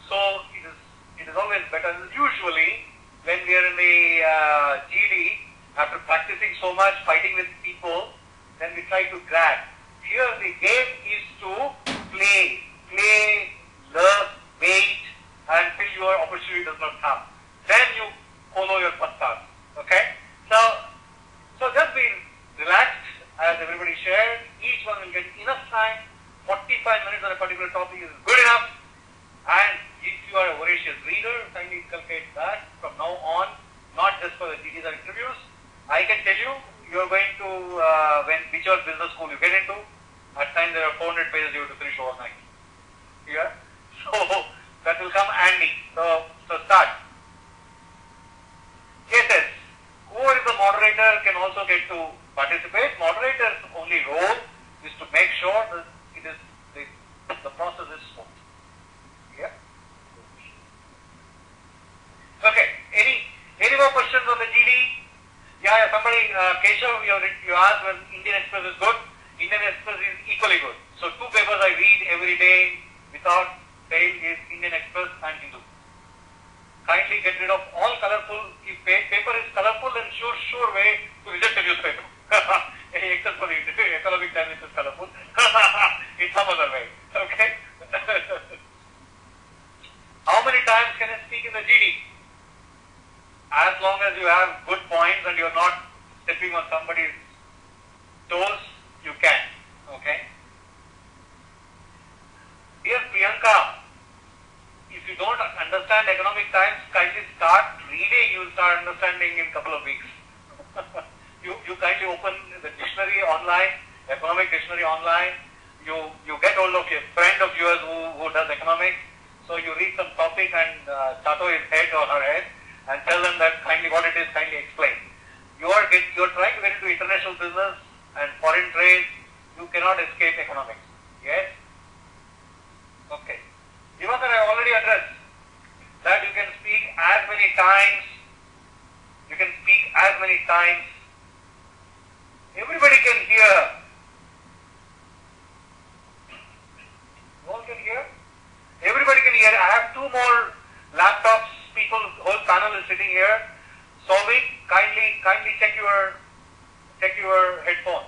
So it is always better. Usually, when we are in the GD, after practicing so much, fighting with people, then we try to grab. Here, the game is to play, learn, wait, until your opportunity does not come. Then you follow your pattas. Okay? So just be relaxed, as everybody shared. Each one will get enough time. 45 minutes on a particular topic is good enough. And if you are a voracious reader, kindly inculcate that from now on, not just for the GDs or interviews. I can tell you, you are going to, whichever business school you get into, at times there are 400 pages you have to finish overnight. Yeah? So that will come handy. So start. Cases. Whoever is the moderator can also get to participate. Moderator's only role is to make sure that it is the process is smooth. Yeah. Okay. Any more questions on the GD? Yeah. Somebody, Keshav, you asked whether Indian Express is good. Indian Express is equally good. So 2 papers I read every day without fail is Indian Express and Hindu. kindly get rid of all colorful. If paper is colorful, then sure way to reject the newspaper. Except for the Economic Times, which is colorful. In some other way. Okay. How many times can I speak in the GD? As long as you have good points and you're not stepping on somebody's toes, you can. Okay. Dear Priyanka, if you don't understand Economic Times, kindly start reading. You will start understanding in a couple of weeks. you kindly open the dictionary online, economic dictionary online. You get hold of your friend of yours who does economics. So you read some topic and tattoo his head or her head and tell them that kindly what it is, kindly explain. You're trying to get into international business and foreign trade. You cannot escape economics. Yes? Okay. Divakar, I already addressed that you can speak as many times. You can speak as many times. Everybody can hear. No one can hear? Everybody can hear. I have two more laptops. People, whole panel is sitting here. Solving. Kindly check your headphone.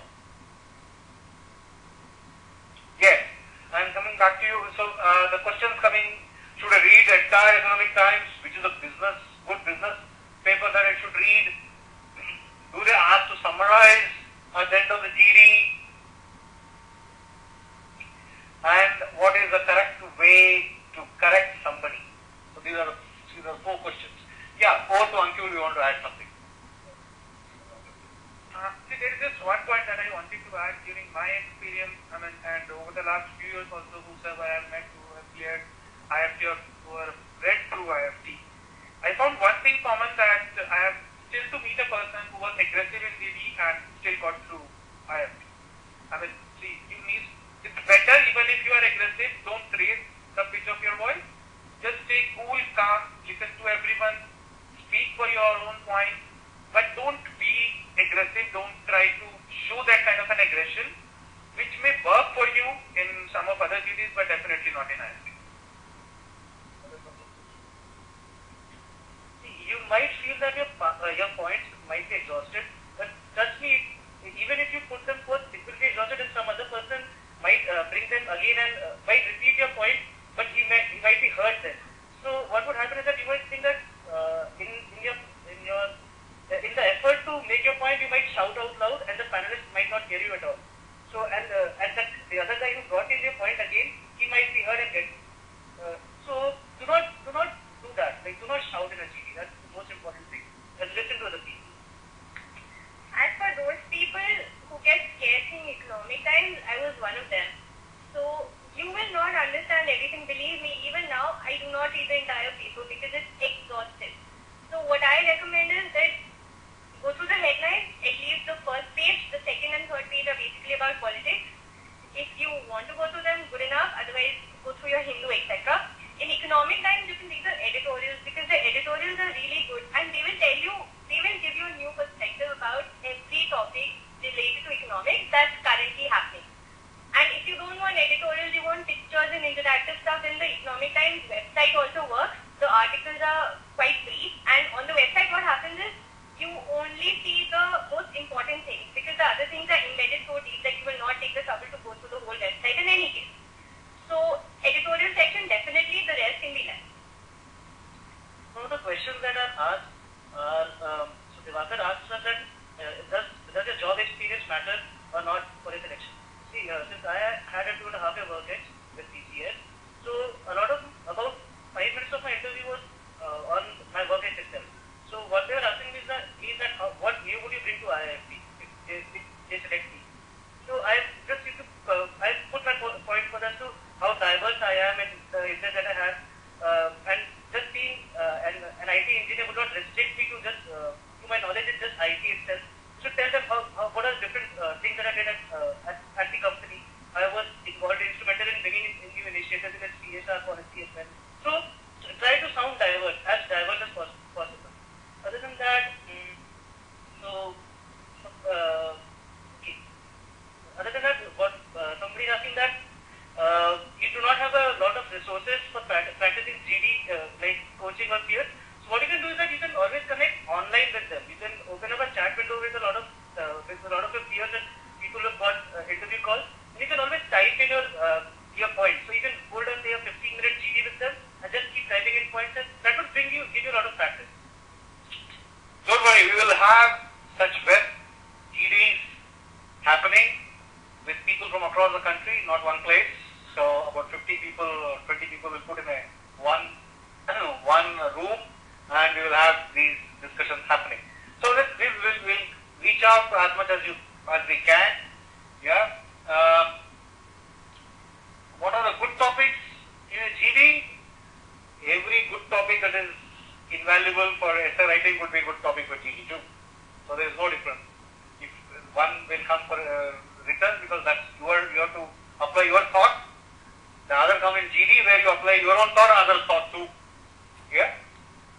Yes. I am coming back to you. So the question is coming. Should I read the entire Economic Times, which is a good business paper that I should read? Do they ask to summarize at the end of the GD? And what is the correct way to correct somebody? So these are four questions. Yeah, over to Ankul, you want to add something? See, there is just one point that I wanted to add during my experience, and over the last few years also, whosoever I have met who have cleared IIFT or who are read through IIFT. I found one thing common, that I have still to meet a person who was aggressive in GD and still got through IIFT. See, it's better even if you are aggressive, don't raise the pitch of your voice. Just stay cool, calm, listen to everyone, speak for your own point, but don't be aggressive. Don't try to show that kind of an aggression, which may work for you in some of other GDs, but definitely not in IIFT. You might feel that your points might be exhausted, but trust me, even if you put them forth, it will be exhausted, and some other person might bring them again and might repeat your point, but he might be hurt then. So what would happen is that you might think that in the effort to make your point, you might shout out loud, and the panelist might not hear you at all. So and that the other guy who brought in your point again, he might be hurt and get. So do not do that. Like, do not shout in a GD. That's the most important thing. Just listen to other people. As for those people who get scared in Economic Times, I was one of them. So you will not understand everything. Believe me, even now I do not read the entire paper because it's exhaustive. So what I recommend is that go through the headlines, at least the first page, the second and third page are basically about politics. If you want to go through them, good enough. Otherwise, go through your Hindu, etc. In Economic Times, you can read the editorials because the editorials are really good and they will give you a new perspective about every topic related to economics that's currently happening. And if you don't want editorials, you want pictures and interactive stuff, then the Economic Times website also works. The articles are quite brief, and on the website what happens is you only see the most important things because the other things are embedded so deep that you will not take the trouble to go through the whole website in any case. So editorial section, definitely, the rest can be left. One of the questions that are asked are, so Divakar asks us that does your job experience matter or not for a selection? See, since I had a 2.5-year work with TCS, so about 5 minutes of my interview was on my work itself. So what they were asking me is that what new would you bring to IIFT if they select me? So I just need to I put my point for them to how diverse I am in the interest that I have, and just being an IT engineer would not restrict me to just to my knowledge in just IT itself. So tell them what are different things that I did at the company. I was involved, instrumental in bringing in new initiatives in the CSR policy as well. So try to sound diverse as possible. Other than that, okay. Other than that, what somebody is asking that you do not have a lot of resources for practicing GD like coaching or peers. years and people have got interview calls. And you can always type in your points. So you can hold on, say, a 15-minute GD with them and just keep typing in points, and that will give you a lot of practice. Don't worry, we will have such web GDs happening with people from across the country, not one place. So about 50 people or 20 people will put in one room, and we will have these discussions happening. So we'll reach out as much as we can. Yeah. What are the good topics in a GD? Every good topic that is invaluable for essay writing would be a good topic for GD too. So there is no difference. If one will come for written because that's you have to apply your thought. The other come in GD where you apply your own thought and other thought too. Yeah.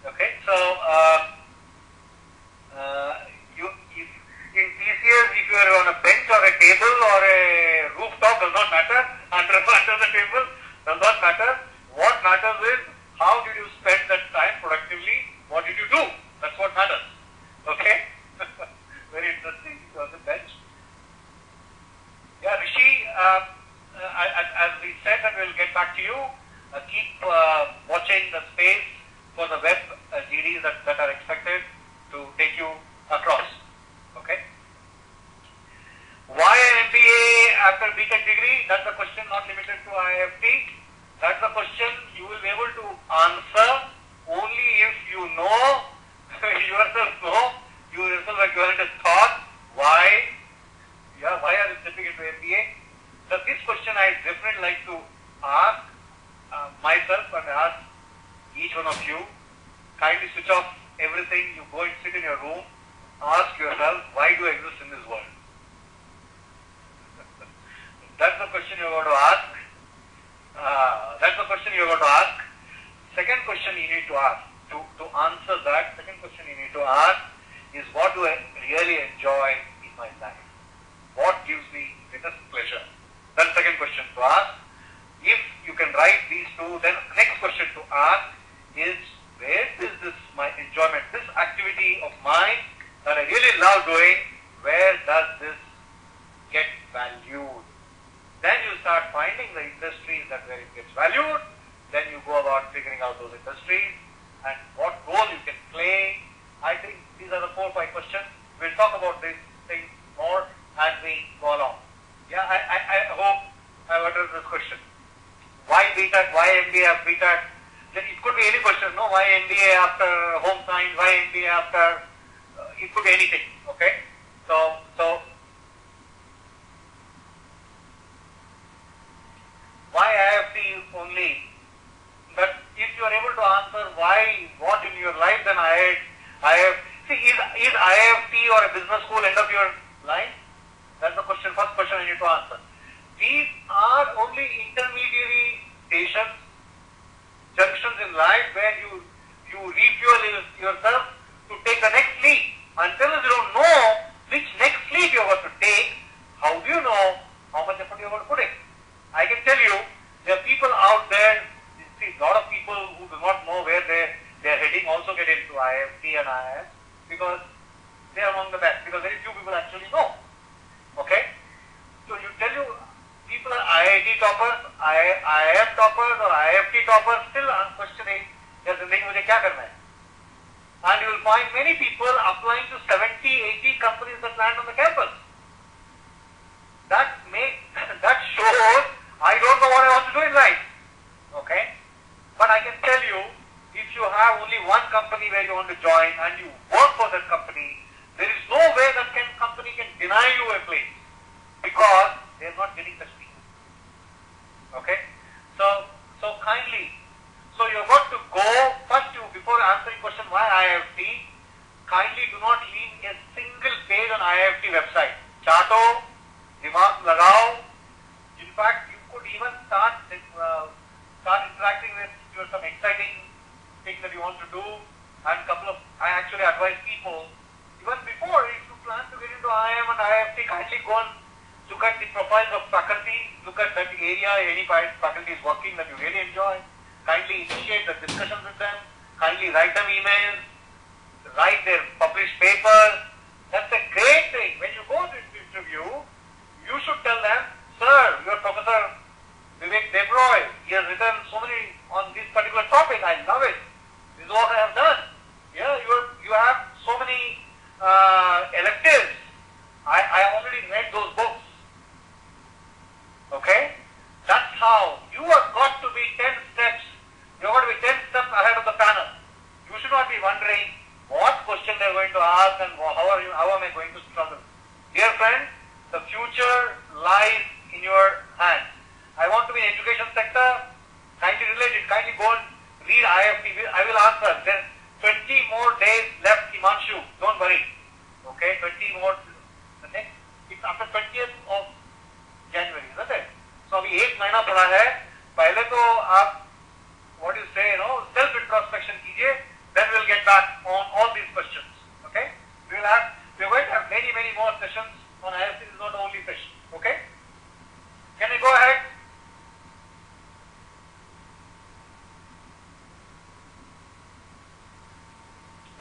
Okay. So if in TCS, if you are on a bench or a table or a rooftop, does not matter. Under the table does not matter. What matters is how did you spend that time productively? What did you do? That's what matters. Okay. Very interesting. On the bench. Yeah, Rishi. As we said, and we'll get back to you. Keep watching the space for the web GDs that are expected to take you across. Okay. Why an MBA after BTech degree? That's a question not limited to IIFT. That's a question you will be able to answer only if you know, you yourself are given a thought. Why? Yeah, why are you stepping into MBA? So this question I definitely like to ask myself and ask each one of you. Kindly switch off everything. You go and sit in your room. Ask yourself, why do I exist in this world? That's the question you're going to ask. That's the question you're going to ask. Second question you need to ask. To answer that, second question you need to ask is, what do I really enjoy in my life? What gives me greatest pleasure? That's the second question to ask. If you can write these two, then next question to ask is, where is this my enjoyment? This activity of mine that I really love doing, where does this get valued? Then you start finding the industries that where it gets valued. Then you go about figuring out those industries and what role you can play. I think these are the 4 or 5 questions. We'll talk about these things more as we go along. Yeah, I hope I've addressed this question. Why BTech? Why MBA after BTech? It could be any question, no? Why MBA after home science? Why MBA after? It could be anything. Okay. So why IIFT only? But if you are able to answer why, what in your life, then see, is IIFT or a business school end of your life? That's the question. First question I need to answer. These are only intermediary stations, junctions in life where you refuel yourself to take the next leap. Until you don't know which next leap you're going to take, how do you know how much effort you're going to put in? I can tell you, there are people out there, you see, a lot of people who do not know where they're heading also get into IIFT and IIS because they're among the best, because very few people actually know. Okay? So you tell you, people are IIT toppers, IIM toppers or IIFT toppers, still questioning, their zindagi mujhe kya karna hai? And you will find many people applying to 70, 80 companies that land on the campus. That shows I don't know what I want to do in life. Okay? But I can tell you, if you have only one company where you want to join and you work for that company, there is no way that company can deny you a place because they are not getting such people. Okay? So kindly, so you have got to go, first before answering question why IIFT, kindly do not leave a single page on IIFT website. Chato, dimag lagao. In fact, you could even start interacting with some exciting things that you want to do, and I actually advise people, even before, if you plan to get into IIM and IIFT, kindly go and look at the profiles of faculty, look at that area any faculty is working that you really enjoy, kindly initiate the discussions with them, kindly write them emails, write their published papers. That's a great thing. When you go to interview, written so many on this particular topic. I love it. This is what I have done. Yeah, you have so many electives. I already read those books. Okay? That's how you have got to be 10 steps. You have got to be 10 steps ahead of the panel. You should not be wondering what question they are going to ask and how am I going to struggle. Dear friend, the future lies in your hands. I want to be in the education sector. Kindly relate it. Kindly go and read IIFT. I will answer. There's 20 more days left, Himanshu. Don't worry. Okay, 20 more. The next, it's after 20th of January, isn't it? So अभी 1 महीना पड़ा है. पहले तो आप what you say, self introspection कीजिए. Then we'll get back on all these questions. Okay? We're going to have many more sessions on IIFT. This is not the only session. Okay? Can we go ahead?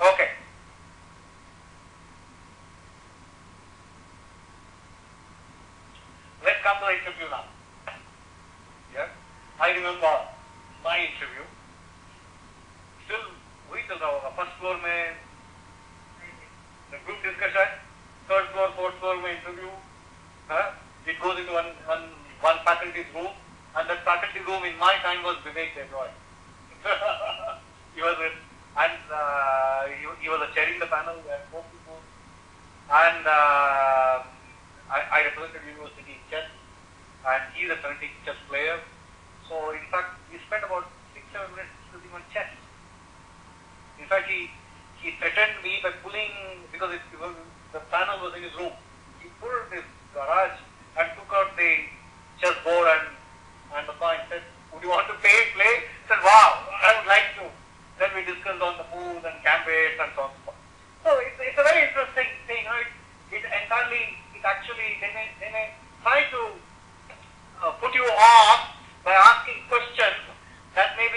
Okay. Let's come to the interview now. Yeah? I remember my interview. Still, वही चल रहा होगा. First floor में the group discussion, third floor, fourth floor में interview. It goes into one faculty's room, and that faculty room in my time was Vivek Devroy. He was with, and he was chairing the panel. We had 4 people, and I represented university in chess, and he's a fanatic chess player. So in fact, we spent about 6-7 minutes discussing on chess. In fact, he threatened me by pulling, because the panel was in his room. He pulled his garage and took out the chessboard and the coin. Said, "Would you want to play?" I said, "Wow, I would like to." Then we discussed on the moves and gambits and so on. So it's a very interesting thing. It actually they may try to put you off by asking questions that may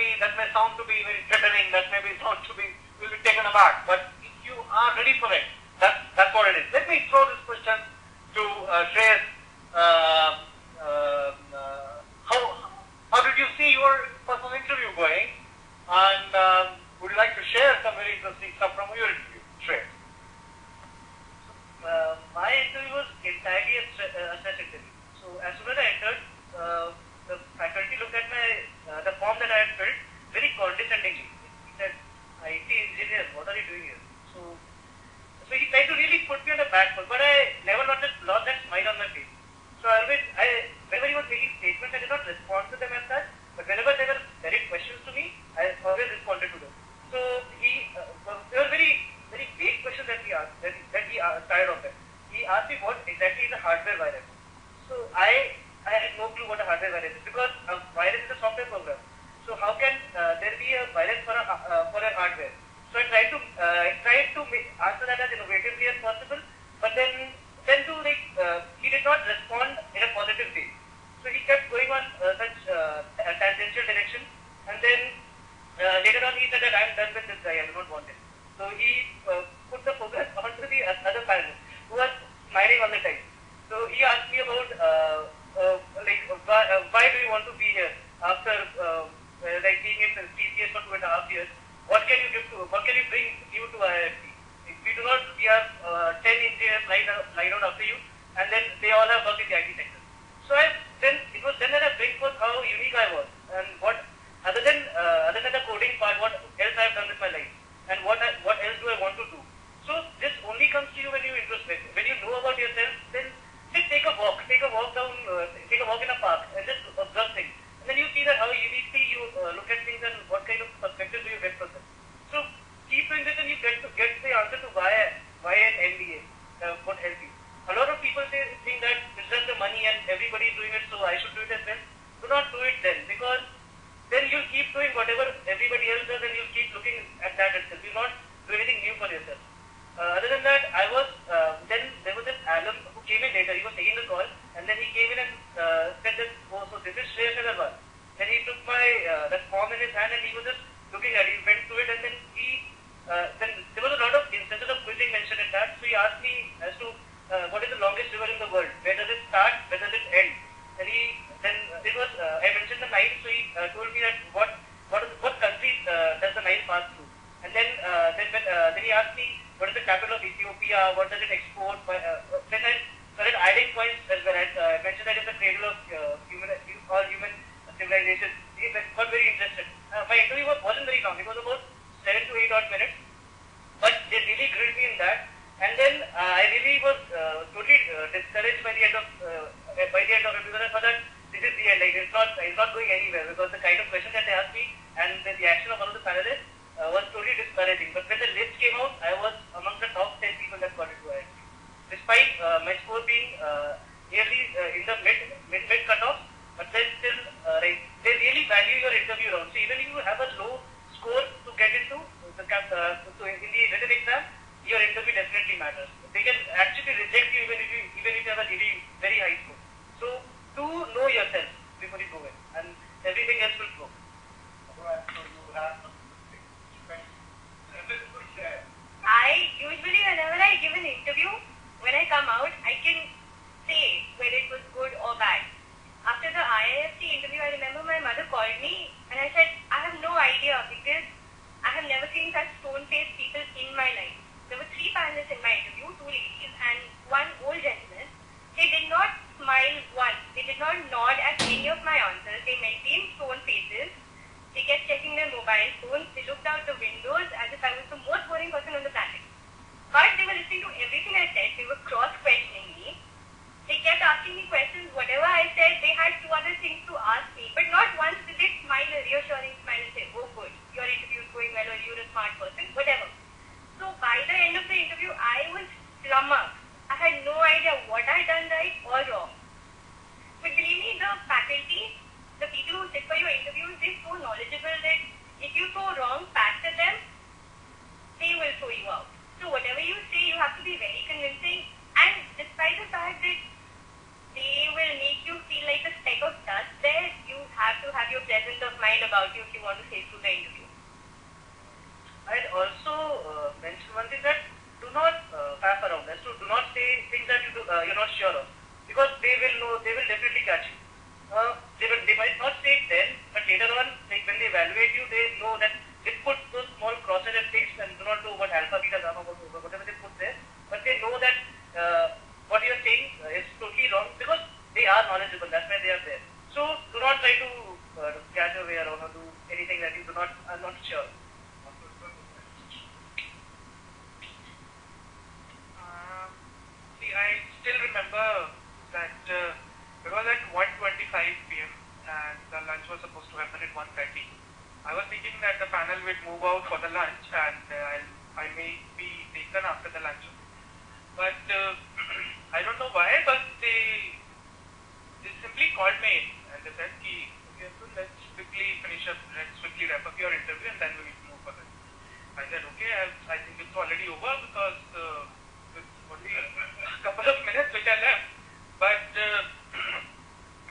sound to be very threatening, that may sound to be will be taken aback. But if you are ready for it, that's what it is. Let me throw this question to Shreyas. How did you see your personal interview going? And would you like to share some very interesting stuff from your interview, Shreyas? My interview was entirely a stress interview. So as soon as I entered, the faculty looked at the form that I had filled very condescendingly. He said, "IT engineer, what are you doing here?" So he tried to really put me on the back foot, but I never lost that smile on my face. So whenever he was making statements, I did not respond to them as such, but whenever they were direct questions to me, I always responded to them. So there were very vague questions that he asked, that he tired of them. He asked me what exactly is a hardware virus. So I had no clue what a hardware virus is, because a virus is a software program. So how can there be a virus for a hardware? So I tried to answer that as innovatively as possible, but then he did not respond in a positive way. So he kept going on such a tangential direction, and then later on he said that I'm done with this guy, I do not want him. So he put the focus onto the other panelist who was smiling all the time. So he asked me about why do you want to be here after being in TCS for 2.5 years? What can you bring you to IIFT? We have 10 engineers lined out after you, and then they all have worked in the IT sector. So it was then that I bring forth how unique I was, and what other than the coding part, what else I have done with my life, and what else do I want to do. So this only comes to you when you introspect. When you know about yourself, then just take a walk in a park, and just observe things, and then you see that how uniquely you look at things and what kind of perspective do you get from them. So keep doing this, and you get the answer to why an MBA would help you. A lot of people think that it's just the money and everybody is doing it, so I should do it as well. Do not do it then, because then you'll keep doing whatever everybody else does, and you'll keep looking at that itself. You'll not do anything new for yourself. Other than that, then there was an alum who came in later. He was taking the call, and then he came in and said that, "Oh, so this is Shreyas Agarwal." Then he took that form in his hand, and he was just looking at it. He went through it, and then then there was a lot of instances of quizzing mentioned in that. So he asked me as to what is the longest river in the world? Where does it start? Where does it end? And I mentioned the Nile, so he told me capital of Ethiopia? What does it export? Then I started adding points as well. I mentioned that it's the cradle of all human civilization. He got very interested. My interview wasn't very long. It was about 7 to 8 odd minutes. But they really grilled me in that. And then I really was totally discouraged by the end of it because I thought that this is the end. Like it's not going anywhere because the kind of questions that they asked me and the reaction of one of the panelists was totally discouraging. But when the list came out, I was among the top 10 people that got into IIFT. Despite my score being nearly in the mid cutoff, but then still they really value your interview round. So even if you have a low score to get into in the written exam, your interview definitely matters. They can actually reject you even if you have a really very high score. So do know yourself before you go in, and everything else will flow. Alright, so you have some questions. I usually, whenever I give an interview, when I come out, I can say whether it was good or bad. After the IIFT interview, I remember my mother called me and I said, I have no idea because I have never seen such stone-faced people in my life. There were 3 panelists in my interview, 2 ladies and 1 old gentleman. They did not smile once. They did not nod at any of my answers. They maintained stone faces. They kept checking their mobile phones. They looked out the windows as if I was the most boring person on the planet. But they were listening to everything I said. They were cross-questioning me. They kept asking me questions. Whatever I said, they had 2 other things to ask me. But not once did they smile a reassuring smile and say, oh good, your interview is going well or you're a smart person, whatever. So by the end of the interview, I was flummoxed. I had no idea what I had done right or wrong. But believe me, the faculty, the people who sit for your interviews, they're so knowledgeable that if you throw wrong facts at them, they will throw you out. So whatever you say, you have to be very convincing. And despite the fact that they will make you feel like a speck of dust there, you have to have your presence of mind about you if you want to say through the interview. I'd also mention one thing that do not faff around. So do not say things that you're not sure of, because they will definitely catch you. They might not say it then, but later on, like when they evaluate you, they know that they put those small crosses and ticks and do not know what alpha, beta, gamma, whatever they put there, but they know that what you're saying is totally wrong because they are knowledgeable. That's why they are there. So do not try to catch your way around or do anything that you are not sure. I still remember that it was at 1:25 p.m. and the lunch was supposed to happen at 1:30. I was thinking that the panel would move out for the lunch and I may be taken after the lunch. But I don't know why, but they simply called me in and they said, okay, so let's quickly finish up, let's quickly wrap up your interview and then we will move further. I said, okay, I think it's already over because it's only a couple of minutes which are left. But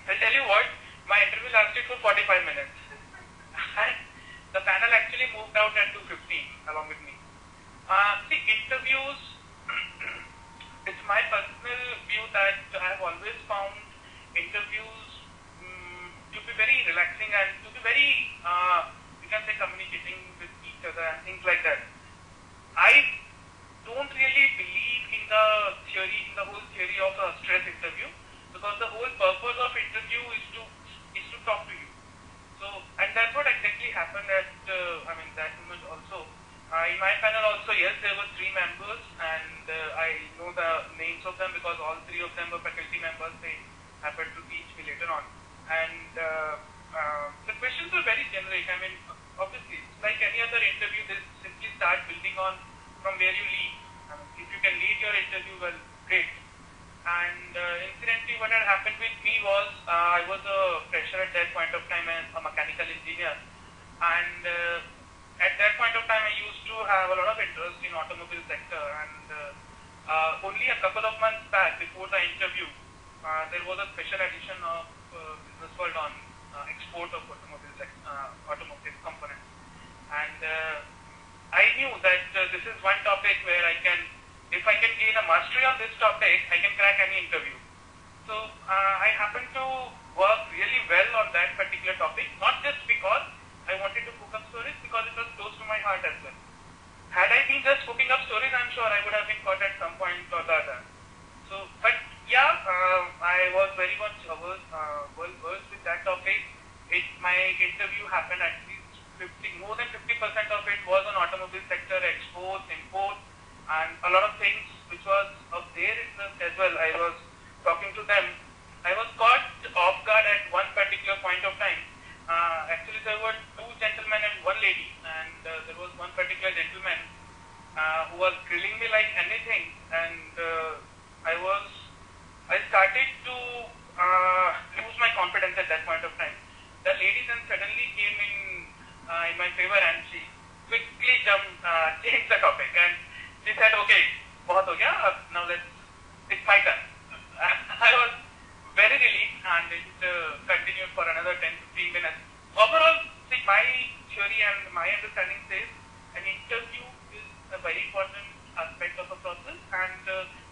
I'll tell you what, my interview lasted for 45 minutes. And the panel actually moved out at 2:15 along with me. See, interviews, it's my personal view that I have always found interviews to be very relaxing and to be very, you can say, communicating with each other and things like that. I don't really believe in the whole theory of a stress interview, because the whole purpose of interview is to talk to you. So, and that's what exactly happened at that moment also. In my panel also, yes, there were 3 members, and I know the names of them because all 3 of them were faculty members. They happened to teach me later on, and the questions were very generic. I mean, obviously, like any other interview, they simply start building on from where you lead. If you can lead your interview well, great. And incidentally, what had happened with me was I was a fresher at that point of time and a mechanical engineer. And at that point of time, I used to have a lot of interest in automobile sector. And only a couple of months back, before the interview, there was a special edition of Business World on export of automotive components. And I knew that this is one topic where if I can gain a mastery on this topic, I can crack any interview. So I happened to work really well on that particular topic, not just because I wanted to cook up stories, because it was close to my heart as well. Had I been just cooking up stories, I'm sure I would I was very much versed with that topic. My interview happened at least more than 50% of it was on automobile sector, exports, imports, and a lot of things which was of their interest as well. I was talking to them. I was caught off guard at one particular point of time. Actually, there were two gentlemen and one lady, and there was one particular gentleman who was grilling me like anything, and I started to lose my confidence at that point of time. The lady then suddenly came in my favor, and she quickly changed the topic, and she said, "Okay, बहुत हो गया, now it's my turn." I was very relieved, and it continued for another 10-15 minutes. Overall, see, my theory and my understanding says an interview is a very important aspect of a process, and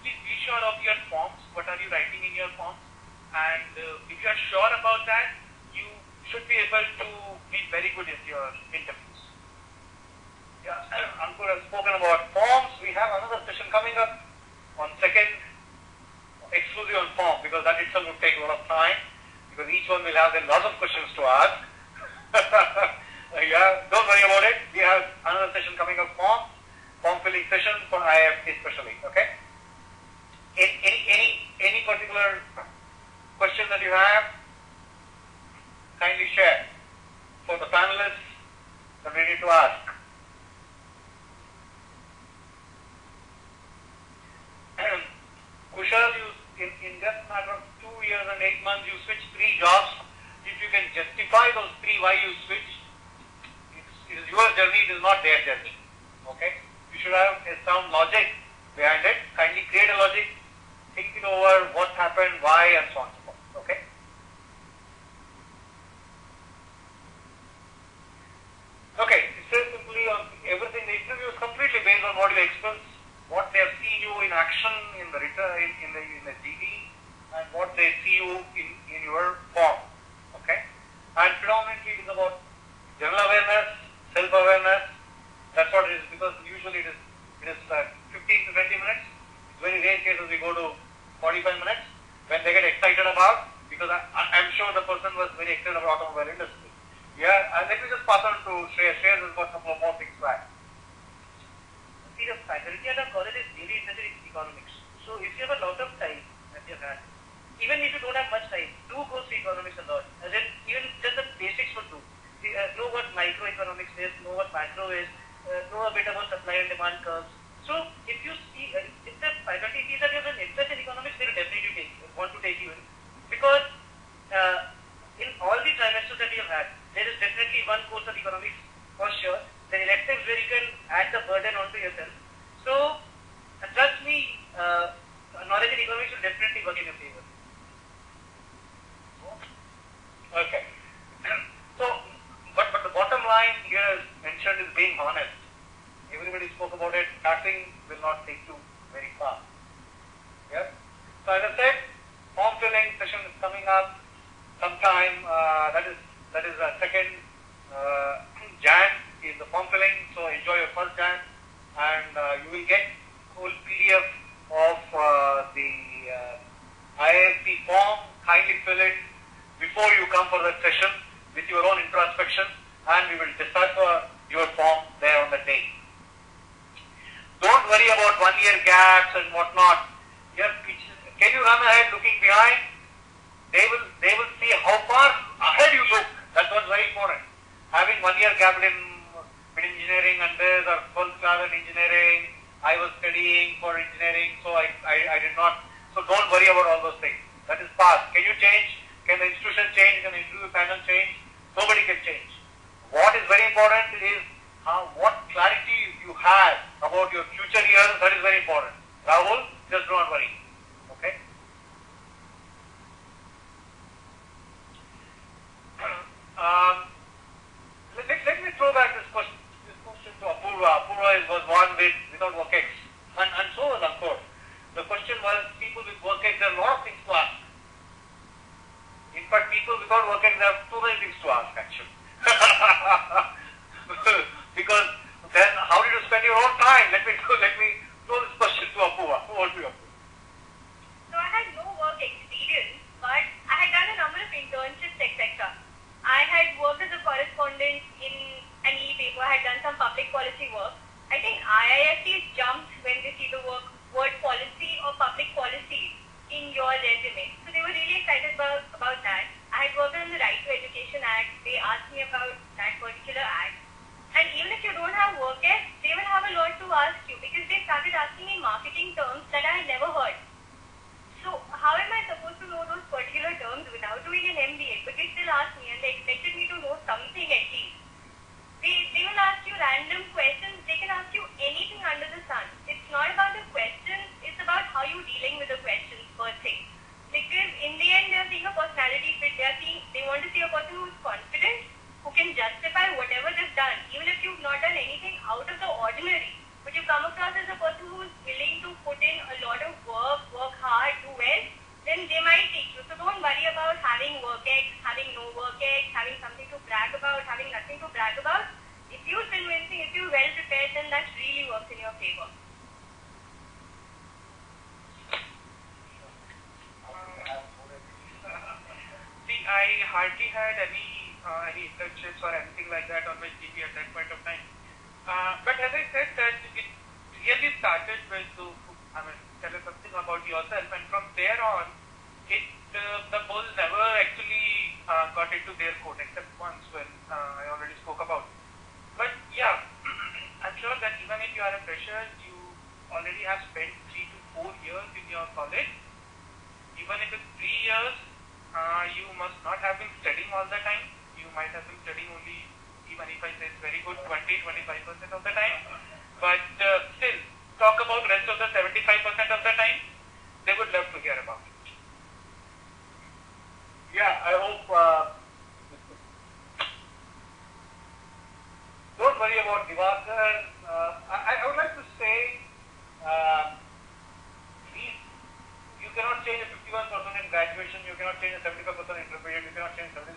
please be sure of your forms. What are you writing in your forms? And if you are sure about that, you should be able to be very good in your interviews. Yeah, Ankur has spoken about forms. We have another session coming up on 2nd, exclusive on form, because that itself would take a lot of time, because each one will have then lots of questions to ask. Yeah, don't worry about it. We have another session coming up, form filling session for IIFT especially. Okay. Any particular question that you have, kindly share for the panelists that we need to ask. Kushal, in just a matter of 2 years and 8 months, you switched 3 jobs. If you can justify those 3 why you switched, it is your journey, it is not their journey. Okay? You should have a sound logic behind it. Kindly create a logic, think it over, what happened, why, and so on and so forth. Okay? Okay, it says simply on everything, the interview is completely based on what you express, what they have seen you in action in the GD, and what they see you in your form. Okay? And predominantly it is about general awareness, self-awareness. That's what it is, because usually it is 15 to 20 minutes. It's very rare cases we go to 45 minutes when they get excited about, because I'm sure the person was very excited about automobile industry. Yeah, and let me just pass on to Shreyas. Shreyas has got a couple of more things to add. See, the faculty at our college is really interested in economics. So if you have a lot of time that you have had, even if you don't have much time, do go through economics a lot. As in, even just the basics would do. Know what microeconomics is, know what macro is, know a bit about supply and demand curves. So if you see, if the faculty sees that you have an interest in economics, they will definitely want to take you in. Because in all the trimesters that we have had, there is definitely one course of economics for sure. The electives where you can add the burden onto yourself. So trust me, knowledge in economics will definitely work in your favor. Okay. So, but the bottom line here is mentioned is being honest. Everybody spoke about it. Starting will not take you very far. Yes. So as I said, form filling session is coming up sometime. That is 2nd Jan is the form filling. So enjoy your first Jan, and you will get full PDF of the IIFT form. Kindly fill it before you come for that session with your own introspection, and we will decipher your form there on the day. Don't worry about 1-year gaps and whatnot. Can you run ahead looking behind? They will see how far ahead you look. That's what's very important. Having 1-year gap in engineering and this, or first class in engineering, I was studying for engineering, so I did not. So don't worry about all those things. That is past. Can you change? Can the institution change? Can the interview panel change? Nobody can change. What is very important is what clarity you have about your future years. That is very important. Rahul, just do not worry. Okay? Let me throw back this question to Apurva. Apurva was one without WorkX, and so was Ankur. The question was, people with WorkX, there are a lot of things to ask. In fact, people without WorkX, there are too many things to ask actually. Because then, how did you spend your own time? Let me throw this question to Apurva. Over to you, Apurva. So I had no work experience ask you because they started asking me marketing terms that I had never heard. So how am I supposed to know those particular terms without doing an MBA? But they still asked me and they expected me to know something at least. They will ask you random questions. They can ask you anything under the sun. It's not about the questions. It's about how you're dealing with the questions per se. Because in the end, they're seeing a personality fit. They want to see a person who's confident, who can justify whatever they've done, even if you've not done anything out of the ordinary. But you come across as a person who's willing to put in a lot of work hard, do well, then they might take you. So don't worry about having work X, having no work X, having something to brag about, having nothing to brag about. If you're convincing, if you're well prepared, then that really works in your favor. See, I hardly had any internships or anything like that on my CV at that point of time. But as I said, that it really started with tell us something about yourself, and from there on, the bull never actually got into their code except once when I already spoke about. But yeah, I'm sure that even if you are a fresher, you already have spent 3 to 4 years in your college. Even if it's 3 years, you must not have been studying all the time. You might have been studying only, even if I say it's very good, 20-25% of the time. But still, talk about rest of the 75% of the time. They would love to hear about it. Yeah, I hope. Don't worry about Divakar. I would like to say, you cannot change a 51% in graduation. You cannot change a 75% intermediate. You cannot change 76%.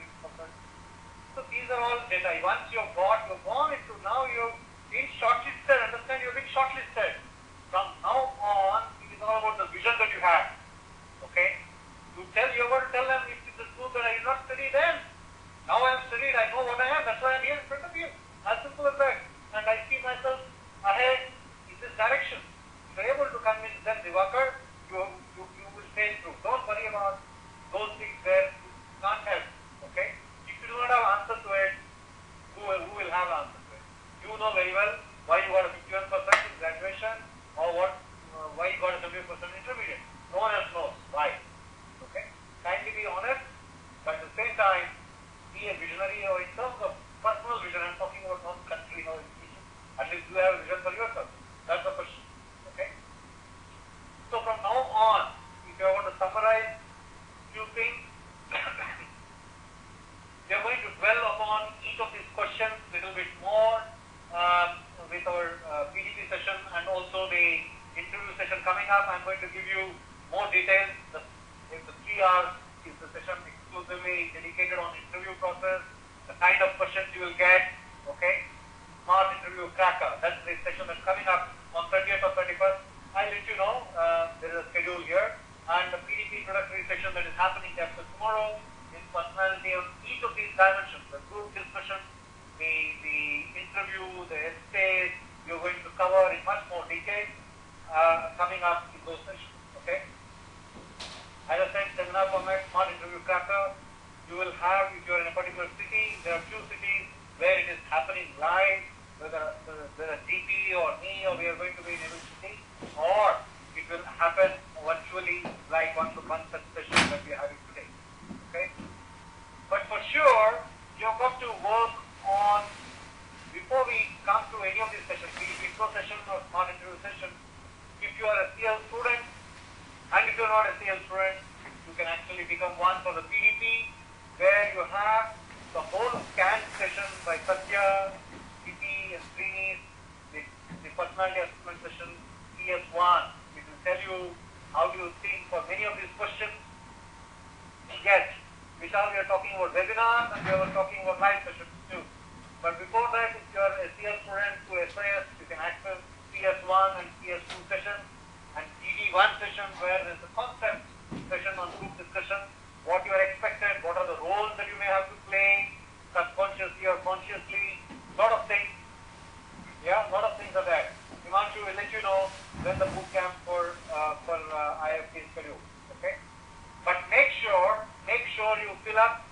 So these are all data. Once you've gone into now you've been shortlisted. Understand? You've been shortlisted. From now on, it is all about the vision that you have. Okay? You're going to tell them if it's a truth that I did not study then. Now I am studied. I know what I am. That's why I'm here in front of you. As simple as that. And I see myself ahead in this direction. If you're able to convince them, Divakar, you will stay through. Don't worry about those things where you can't help. Okay? If you do not have answer to it, who will have answer to it? You know very well why you got a 51% in graduation or why you got a 70% intermediate. No one else knows why. Okay? Kindly be honest, but at the same time, be a visionary or in terms of personal vision. I'm talking about non-country, no institution. At least you have a vision for yourself. That's the question. Okay? So from now on, if you want to summarize few things, we are going to dwell upon each of these questions a little bit more with our PDP session and also the interview session coming up. I'm going to give you more details. The 3 hours is the session exclusively dedicated on interview process, the kind of questions you will get, okay? Smart interview cracker. That's the session that's coming up on 30th or 31st. I'll let you know. There is a schedule here. And the PDP introductory session that is happening after tomorrow is personality on each of these dimensions. The group discussion, the interview, the essays, you're going to cover in much more detail coming up in those sessions. Okay? As I said, seminar format, smart interview cracker. You will have, if you're in a particular city, there are few cities where it is happening live, whether a GP or me or we are going to be in every city, or it will happen virtually like one-to-one such session that we are having today. Okay? But for sure, you've got to work on, before we come to any of these sessions, be it intro session or smart interview session, if you are a CL student, and if you're not a CL student, you can actually become one for the PDP, where you have the whole scan session by Satya, Siti and Srini, the personality assessment session, PS1. It will tell you how do you think for many of these questions. Yes, Vishal, we are talking about webinars and we are talking about live sessions too. But before that, if you are a CL student to SIS, you can access PS1 and PS2 session and DD1 session where there is a concept session on group discussion, what you are expected, what are the roles that you may have to play, subconsciously or consciously, lot of things. Yeah, lot of things are there. Himanshu will let you know when the boot camp for IIFT is scheduled. Okay? But make sure you fill up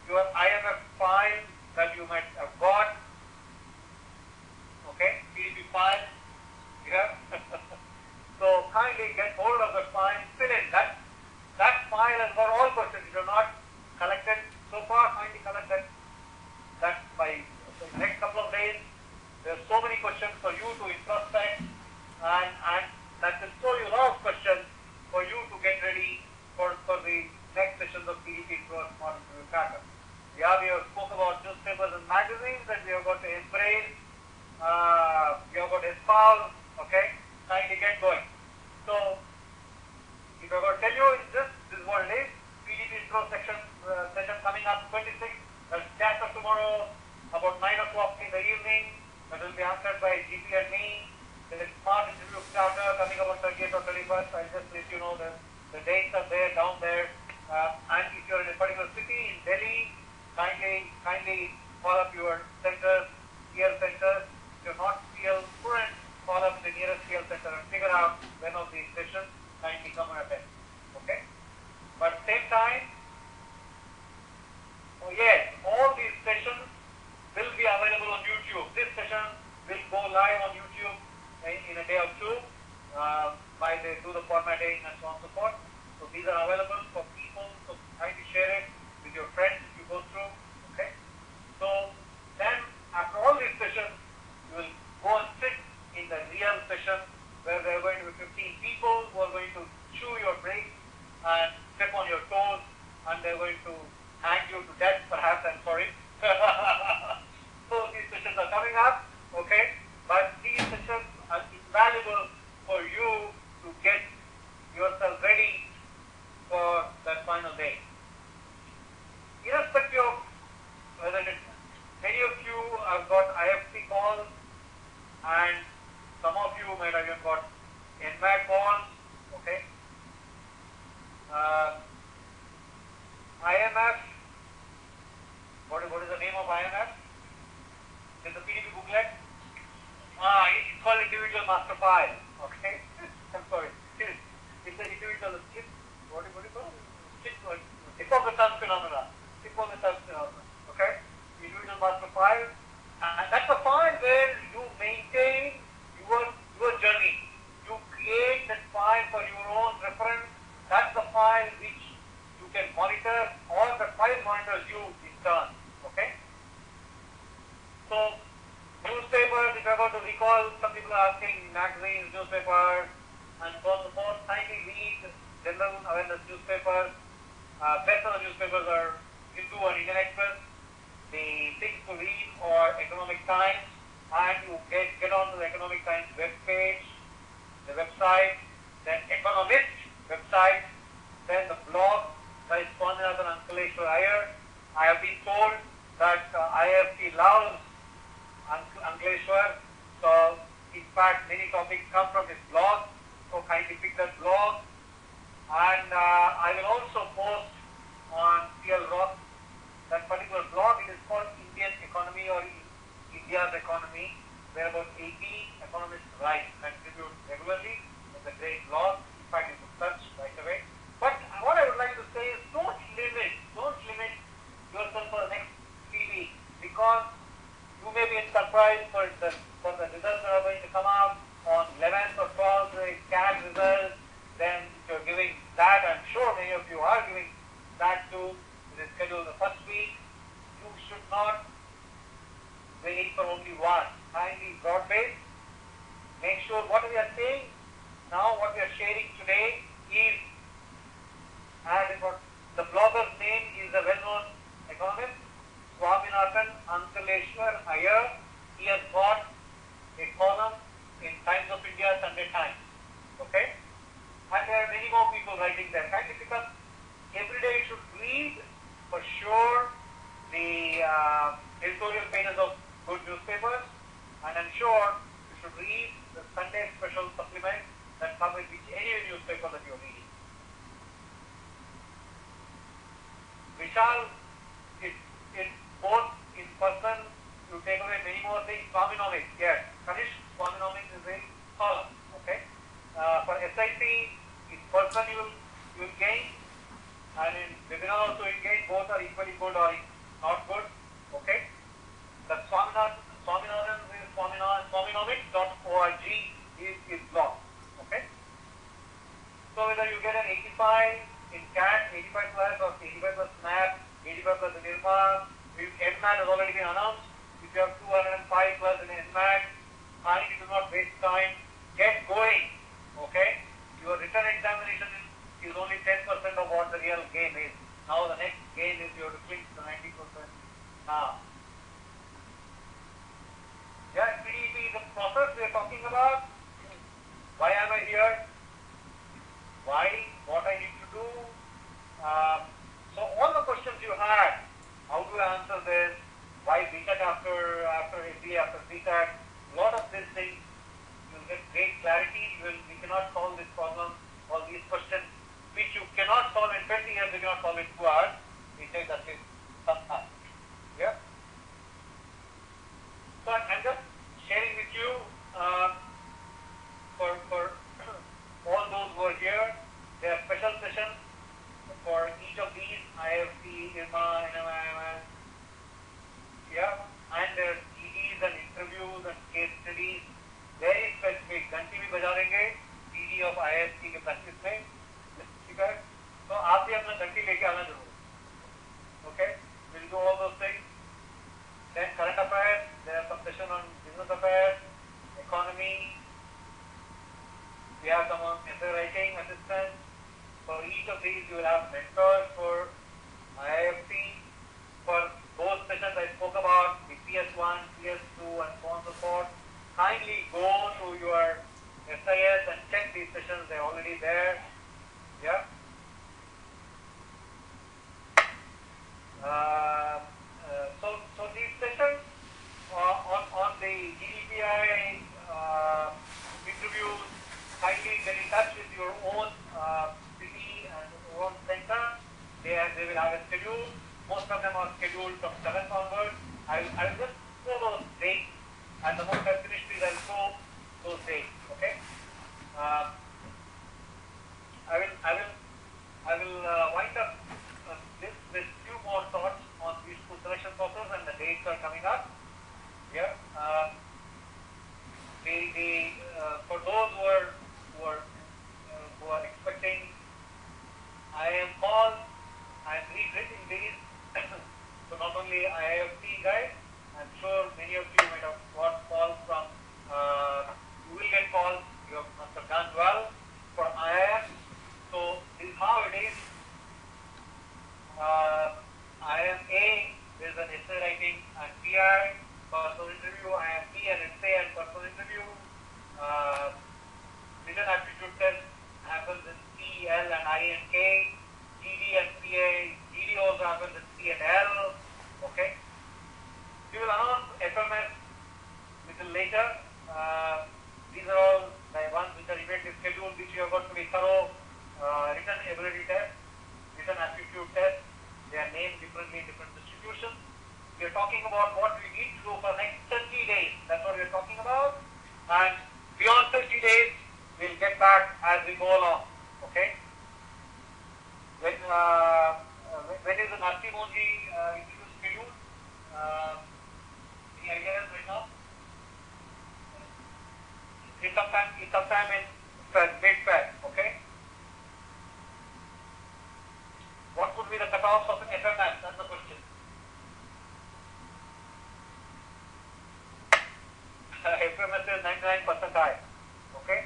your IMF file that you might have got. Okay? PDP file. kindly get hold of the file, fill in. That file has got all questions. If you have not collected so far, kindly collect that by the next couple of days. There are so many questions for you to introspect, and that will show you a lot of questions for you to get ready for the next sessions of PDP Intro and Smart Interview Pattern. We have spoke about newspapers and magazines that we have got to embrace. We have got espouse. Okay, kindly get going. So, if I were to tell you, this is what it is. PDP Intro session coming up 26th. That's day after tomorrow, about 9 o'clock in the evening. That will be answered by GP and me. There is Smart Interview Starter coming about 30th or 31st. I'll just let you know that the dates are there, down there. And if you're in a particular city, in Delhi, kindly call up your centers, CL centers. If you're not CL student, call up the nearest CL center and figure out when of these sessions, kindly come and attend. Okay? But at the same time, yes, all these sessions will be available on YouTube. This session will go live on YouTube in a day or two. They do the formatting and so on and so forth. So these are available for people. So kindly share it with your friends if you go through. Okay. So then after all these sessions, you will go and sit in the real session where there are going to be 15 people who are going to chew your brains and step on your toes, and they're going to hang you to death, perhaps. I'm sorry. So these sessions are coming up, okay? But these sessions are invaluable for you to get yourself ready for that final day. Irrespective of whether many of you have got IIFT calls, and some of you might have even got NMAT calls, okay? IMF, what is the name of IMF? Is the PDP booklet? It's called Individual Master File, okay? I'm sorry. It's an individual, what do you call it? Tip of the tongue phenomena. Tip of the tongue phenomena, okay? Individual Master File. And that's a file where you maintain your journey. You create that file for your own reference. That's the file which you can monitor, or the file monitors you in turn. Okay? So, newspapers, if I were to recall, some people are asking magazines, newspapers, and so on and so forth. Kindly read general awareness newspapers. Best of the newspapers are Hindu and Indian Express. The things to read are Economic Times, and you get on to the Economic Times web page, the website, then Economist website, then the blog by Swaminathan Ankleshwar Iyer. I have been told that IIFT loves Ankleshwar, so in fact many topics come from his blog, so kindly pick that blog. And I will also post on CL Rock that particular blog. It is called Indian Economy or India's Economy, where about 80 economists write, contribute regularly. It's a great blog. In fact, you could search right away. But what I would like to say is don't limit yourself for the next 3 weeks, because you may be surprised for the results that are going to come out on 11th or 12th, the CAD results. Then if you're giving that, I'm sure many of you are giving that too. It is scheduled the first week. You should not wait for only one. Kindly broad base. Make sure what we are saying now, what we are sharing today is, and the blogger's name is a well-known economist, Swaminathan Ankleshwar Iyer. He has got a column in Times of India, Sunday Times. Okay? And there are many more people writing there. Kindly, because every day you should read for sure the editorial pages of good newspapers, and I'm sure you should read the Sunday special supplement that comes with any newspaper that you're reading. Vishal, it's both in person, you take away many more things. Swanomics, yes. Kanish, Swanomics is a column, okay? For SIP, in person you will gain, and in webinar also you gain. Both are equally good or not good, okay? The Swaminathan is Swanomics.org is blog, okay? 85 plus or 85 plus SNAP, 85 plus in IRMA. NMAT has already been announced. If you have 205 plus in NMAT, kindly do not waste time. Get going. Okay? Your written examination is only 10% of what the real game is. Now the next game is you have to clinch the 90% now. Yeah, PDP is the process we are talking about. Why am I here? Why? What I need to do? So all the questions you had, how do I answer this? Why BTEC after MBA, after BTEC? A lot of these things, you'll get great clarity. We cannot solve this problem, all these questions, which you cannot solve in 20 years, you cannot solve in 2 hours. We take at least some time. Yeah? So I'm just sharing with you for all those who are here, there are special sessions for each of these, IIFT, IRMA, NMIMS, yeah, and there are TDs and interviews and case studies, very specific. घंटी भी बजा देंगे TD of IIFT के practice में, ठीक है? तो आप भी अपना घंटी लेके आना जरूर, okay? We'll do all those things. Then current affairs, there are some session on business affairs, economy. We have some on essay writing assistance. For each of these, you will have mentors for IIFT. For those sessions I spoke about, the PS1, PS2, and so on and so forth, kindly go to your SIS and check these sessions. They're already there. Yeah. So these sessions on the GDPI interviews, kindly get in touch with your own city and your own center. They will have a schedule. Most of them are scheduled from 7th onwards. I will just show those dates, and the moment I finish these, I will show those dates. Okay. I will wind up this with few more thoughts on the school selection process, and the dates are coming up. Yeah. For those who are expecting, I am called. I am reprinting these. So not only IIFT guys, I'm sure many of you might have got calls from. You will get calls. You must have done well for IIF. So this is how it is. IMA is an essay writing and PI. Personal interview, IMP and essay and personal interview. Written aptitude test happens in CL and INK. GD and PA. GD also happens in C and L. Okay. We will announce FMS little later. These are all the ones which are immediately scheduled, which you have got to be thorough. Written ability test, written aptitude test. They are named differently in different institutions. We are talking about what we need to do for the next 30 days. That's what we are talking about. And beyond 30 days, we'll get back as we go along. Okay? When is the Narsi Monji interview scheduled? Any ideas right now? It's sometime in mid-Feb. Okay? What would be the cutoffs of an FMS? That's the question. FMS is 99% high. Okay?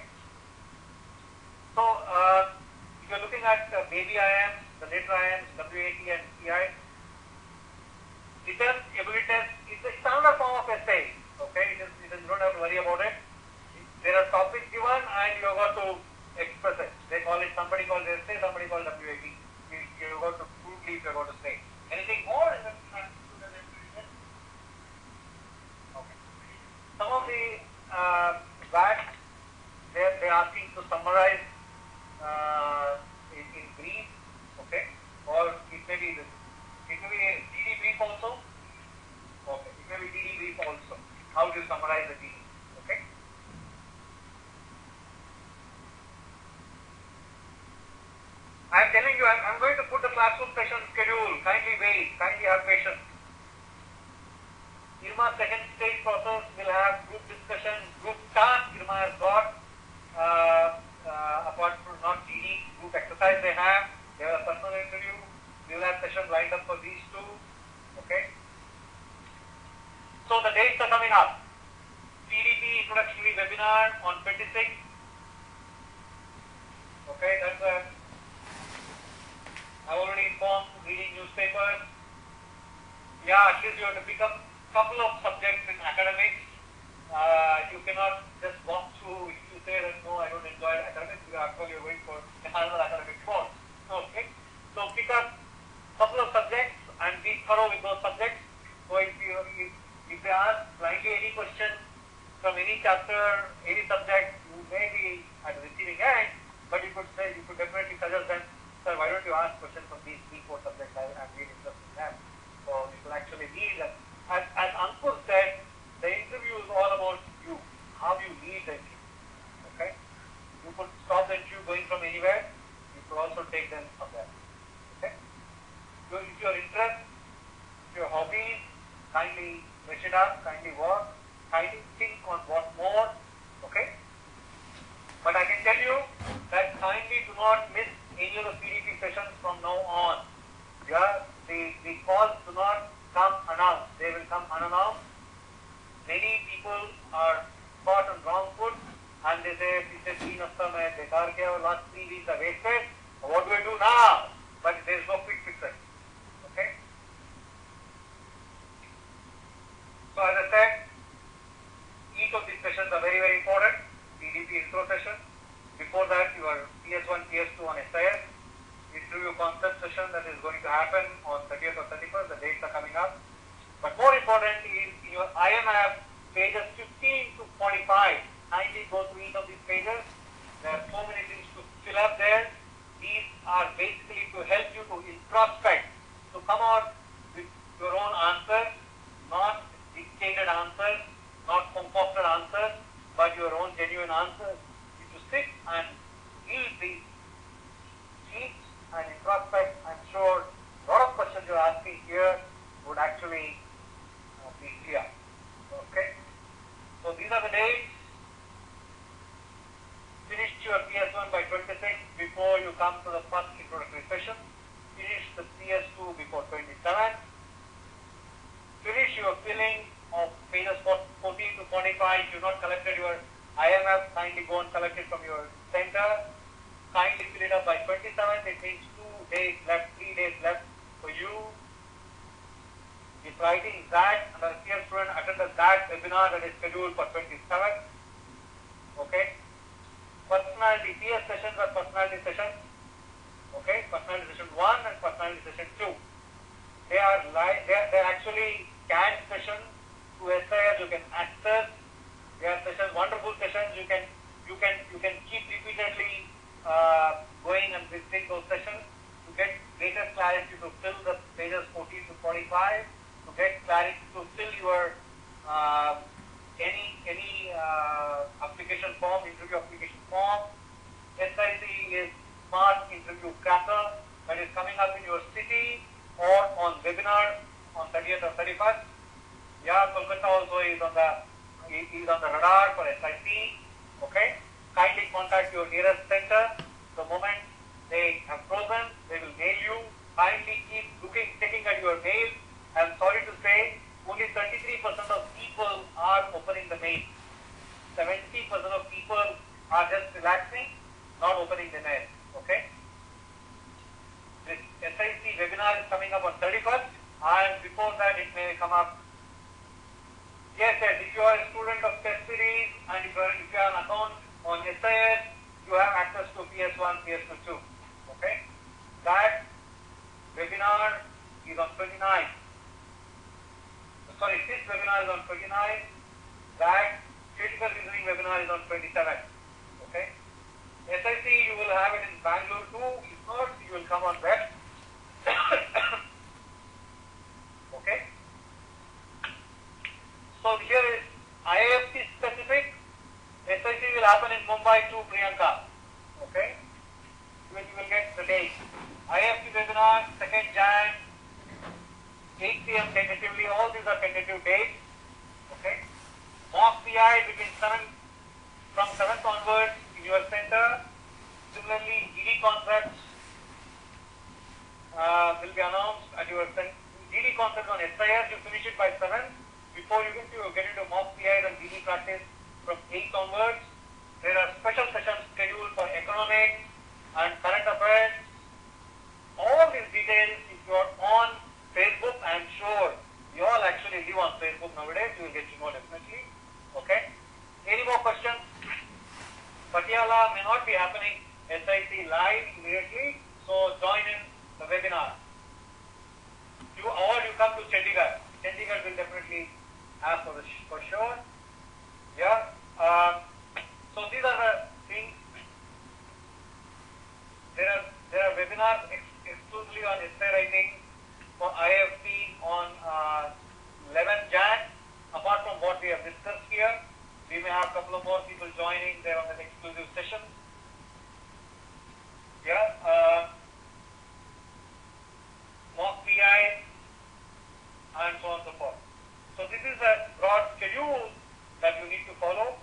So, if you're looking at baby IMs, the later IMs, WAT and CI, written ability test is another form of essay. Okay? You don't have to worry about it. There are topics given and you have got to express it. They call it, somebody calls essay, somebody calls WAT. You have got to prove leave, you have got to say. Anything more in the okay. Some of the VAT, they're asking to summarize in brief, okay, or it may be a DD brief also. Okay, it may be DD brief also. How do you summarize the DD? Okay. I'm telling you, I'm going to put the classroom session schedule. Kindly wait, kindly have patience. IRMA second stage process will have group discussion, group task IRMA has got, apart from not GD, group exercise they have a personal interview. up. CDP introductory webinar on 26th. Okay, that's I've already informed, reading newspapers. Yeah, at least you have to pick up a couple of subjects in academics. You cannot just walk through. If you say that no, I don't enjoy academics, actually you're going for another academic course. Okay, so pick up a couple of subjects and be thorough with those subjects. So if they ask blindly any question from any chapter, any subject, you may be at the receiving end, but you could definitely suggest them, sir, why don't you ask questions from these 3-4 subjects? I'm really interested in them. So you could actually lead them. As Ankur said, the interview is all about you, how you lead the interview. Okay? You could stop the interview going from anywhere. You could also take them from there. Okay? So if your interest, if your hobbies, kindly brush it up, kindly work, kindly think on what more. Okay? But I can tell you that kindly do not miss any of the PDP sessions from now on. Yeah, the calls do not come announced. They will come unannounced. Many people are caught on wrong foot and they say, last 3 weeks are wasted. What do I do now? But there is no quick fixes. Okay? So as I said, each of these sessions are very, very important. PDP intro session. Before that, your PS1, PS2 on SIS. Interview concept session that is going to happen on 30th or 31st. The dates are coming up. But more importantly is in your IMF pages 15 to 45. Kindly go through each of these pages. There are so many things to fill up there. These are basically to help you to introspect, to come out with your own answers, not dictated answers, not concocted answers, but your own genuine answers. You to sit and read these sheets and introspect. I'm sure a lot of questions you're asking here would actually be clear. Okay? So these are the dates. Finish your PS1 by 26 before you come to the first introductory session. Finish the PS2 before 27. Finish your filling of pages 14 to 45. If you've not collected your IMF, kindly go and collect it from your center. Kindly fill it up by 27th. It means 2 days left, 3 days left for you. If writing that, and a peer student attended that webinar that is scheduled for 27th. Okay. Personality, PS sessions are personality sessions. Okay. Personality session 1 and personality session 2. They are they're actually canned sessions to SIS you can access. They are sessions, wonderful sessions. You can keep repeatedly going and visiting those sessions to get greater clarity to fill the pages 14 to 45, to get clarity to fill your any application form, interview application form. SIC is Smart Interview Cracker that is coming up in your city or on webinar on 30th or 31st. Yeah, Kolkata also is on the radar for SIC. Okay, kindly contact your nearest center. The moment they have frozen, they will mail you. Kindly keep checking at your mail. I'm sorry to say, only 33% of people are opening the mail. 70% of people are just relaxing, not opening the mail. Okay. This SIC webinar is coming up on 31st, and before that it may come up. Yes, if you are a student of test series and if you have an account on SIS, you have access to PS1, PS2 too. Okay? That webinar is on 29th. Sorry, this webinar is on 29th. That critical reasoning webinar is on 27th. Okay? SIC, you will have it in Bangalore too. If not, you will come on web. Okay? So here is IIFT specific. SIC will happen in Mumbai too, Priyanka. Okay? You will get the date. IIFT webinar, 2nd Jan, 8 p.m. tentatively. All these are tentative dates. Okay? Mock PI between from 7th onwards in your center. Similarly, GD concepts will be announced at your center. GD concepts on SIS, you finish it by 7th. before you get into mock PIs and DD practice from 8th onwards. There are special sessions scheduled for economics and current affairs. All these details, if you are on Facebook, I am sure you all actually live on Facebook nowadays, you will get to know definitely. Okay? Any more questions? Patiala may not be happening SIC live immediately, so join in the webinar. You come to Chandigarh. Chandigarh will definitely have for sure. Yeah. So these are the things. There are webinars exclusively on essay writing for IIFT on 11th Jan. Apart from what we have discussed here, we may have a couple of more people joining there on an exclusive session. Yeah. Mock PI and so on and so forth. So this is a broad schedule that you need to follow.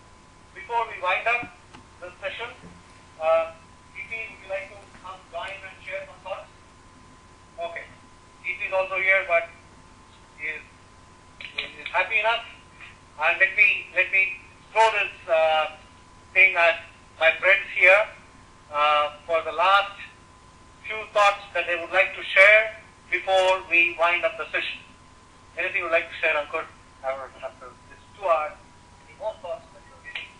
Before we wind up this session, EP, would you like to come join and share some thoughts? Okay. EP is also here, but he is happy enough. And let me throw this thing at my friends here for the last few thoughts that they would like to share before we wind up the session. Anything you would like to share, Ankur? After this 2 hours, any more thoughts that you're getting?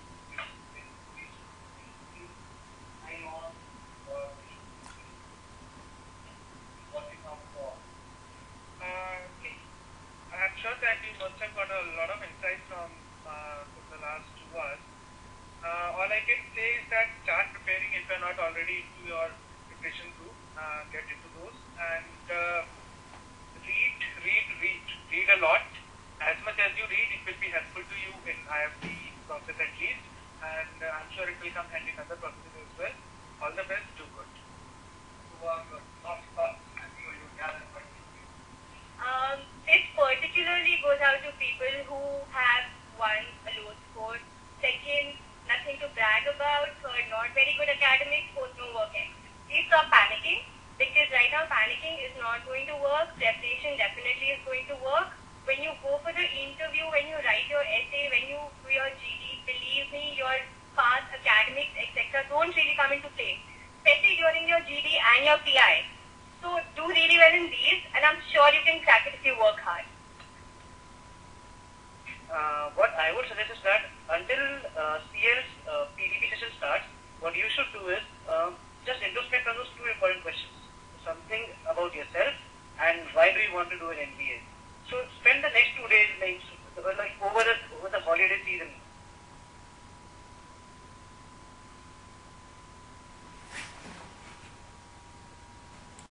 I'm sure that you must have got a lot of insights from the last 2 hours. All I can say is that start preparing if you're not already into your preparation group. Get into those and read a lot. As much as you read, it will be helpful to you in IIFT process at least, and I'm sure it will come hand in other processes as well. All the best, do good. This particularly goes out to people who have one, a low score, second, nothing to brag about, third, not very good academics, fourth, no work ethic. Please stop panicking, because right now panicking is not going to work. Preparation definitely is going to work. When you go for the interview, when you write your essay, when you do your GD, believe me, your past academics, etc. don't really come into play, especially during your GD and your PI. So do really well in these, and I'm sure you can crack it if you work hard. What I would suggest is that until CL's PDP session starts, what you should do is just introspect on those 2 important questions. Something about yourself and why do you want to do an MBA.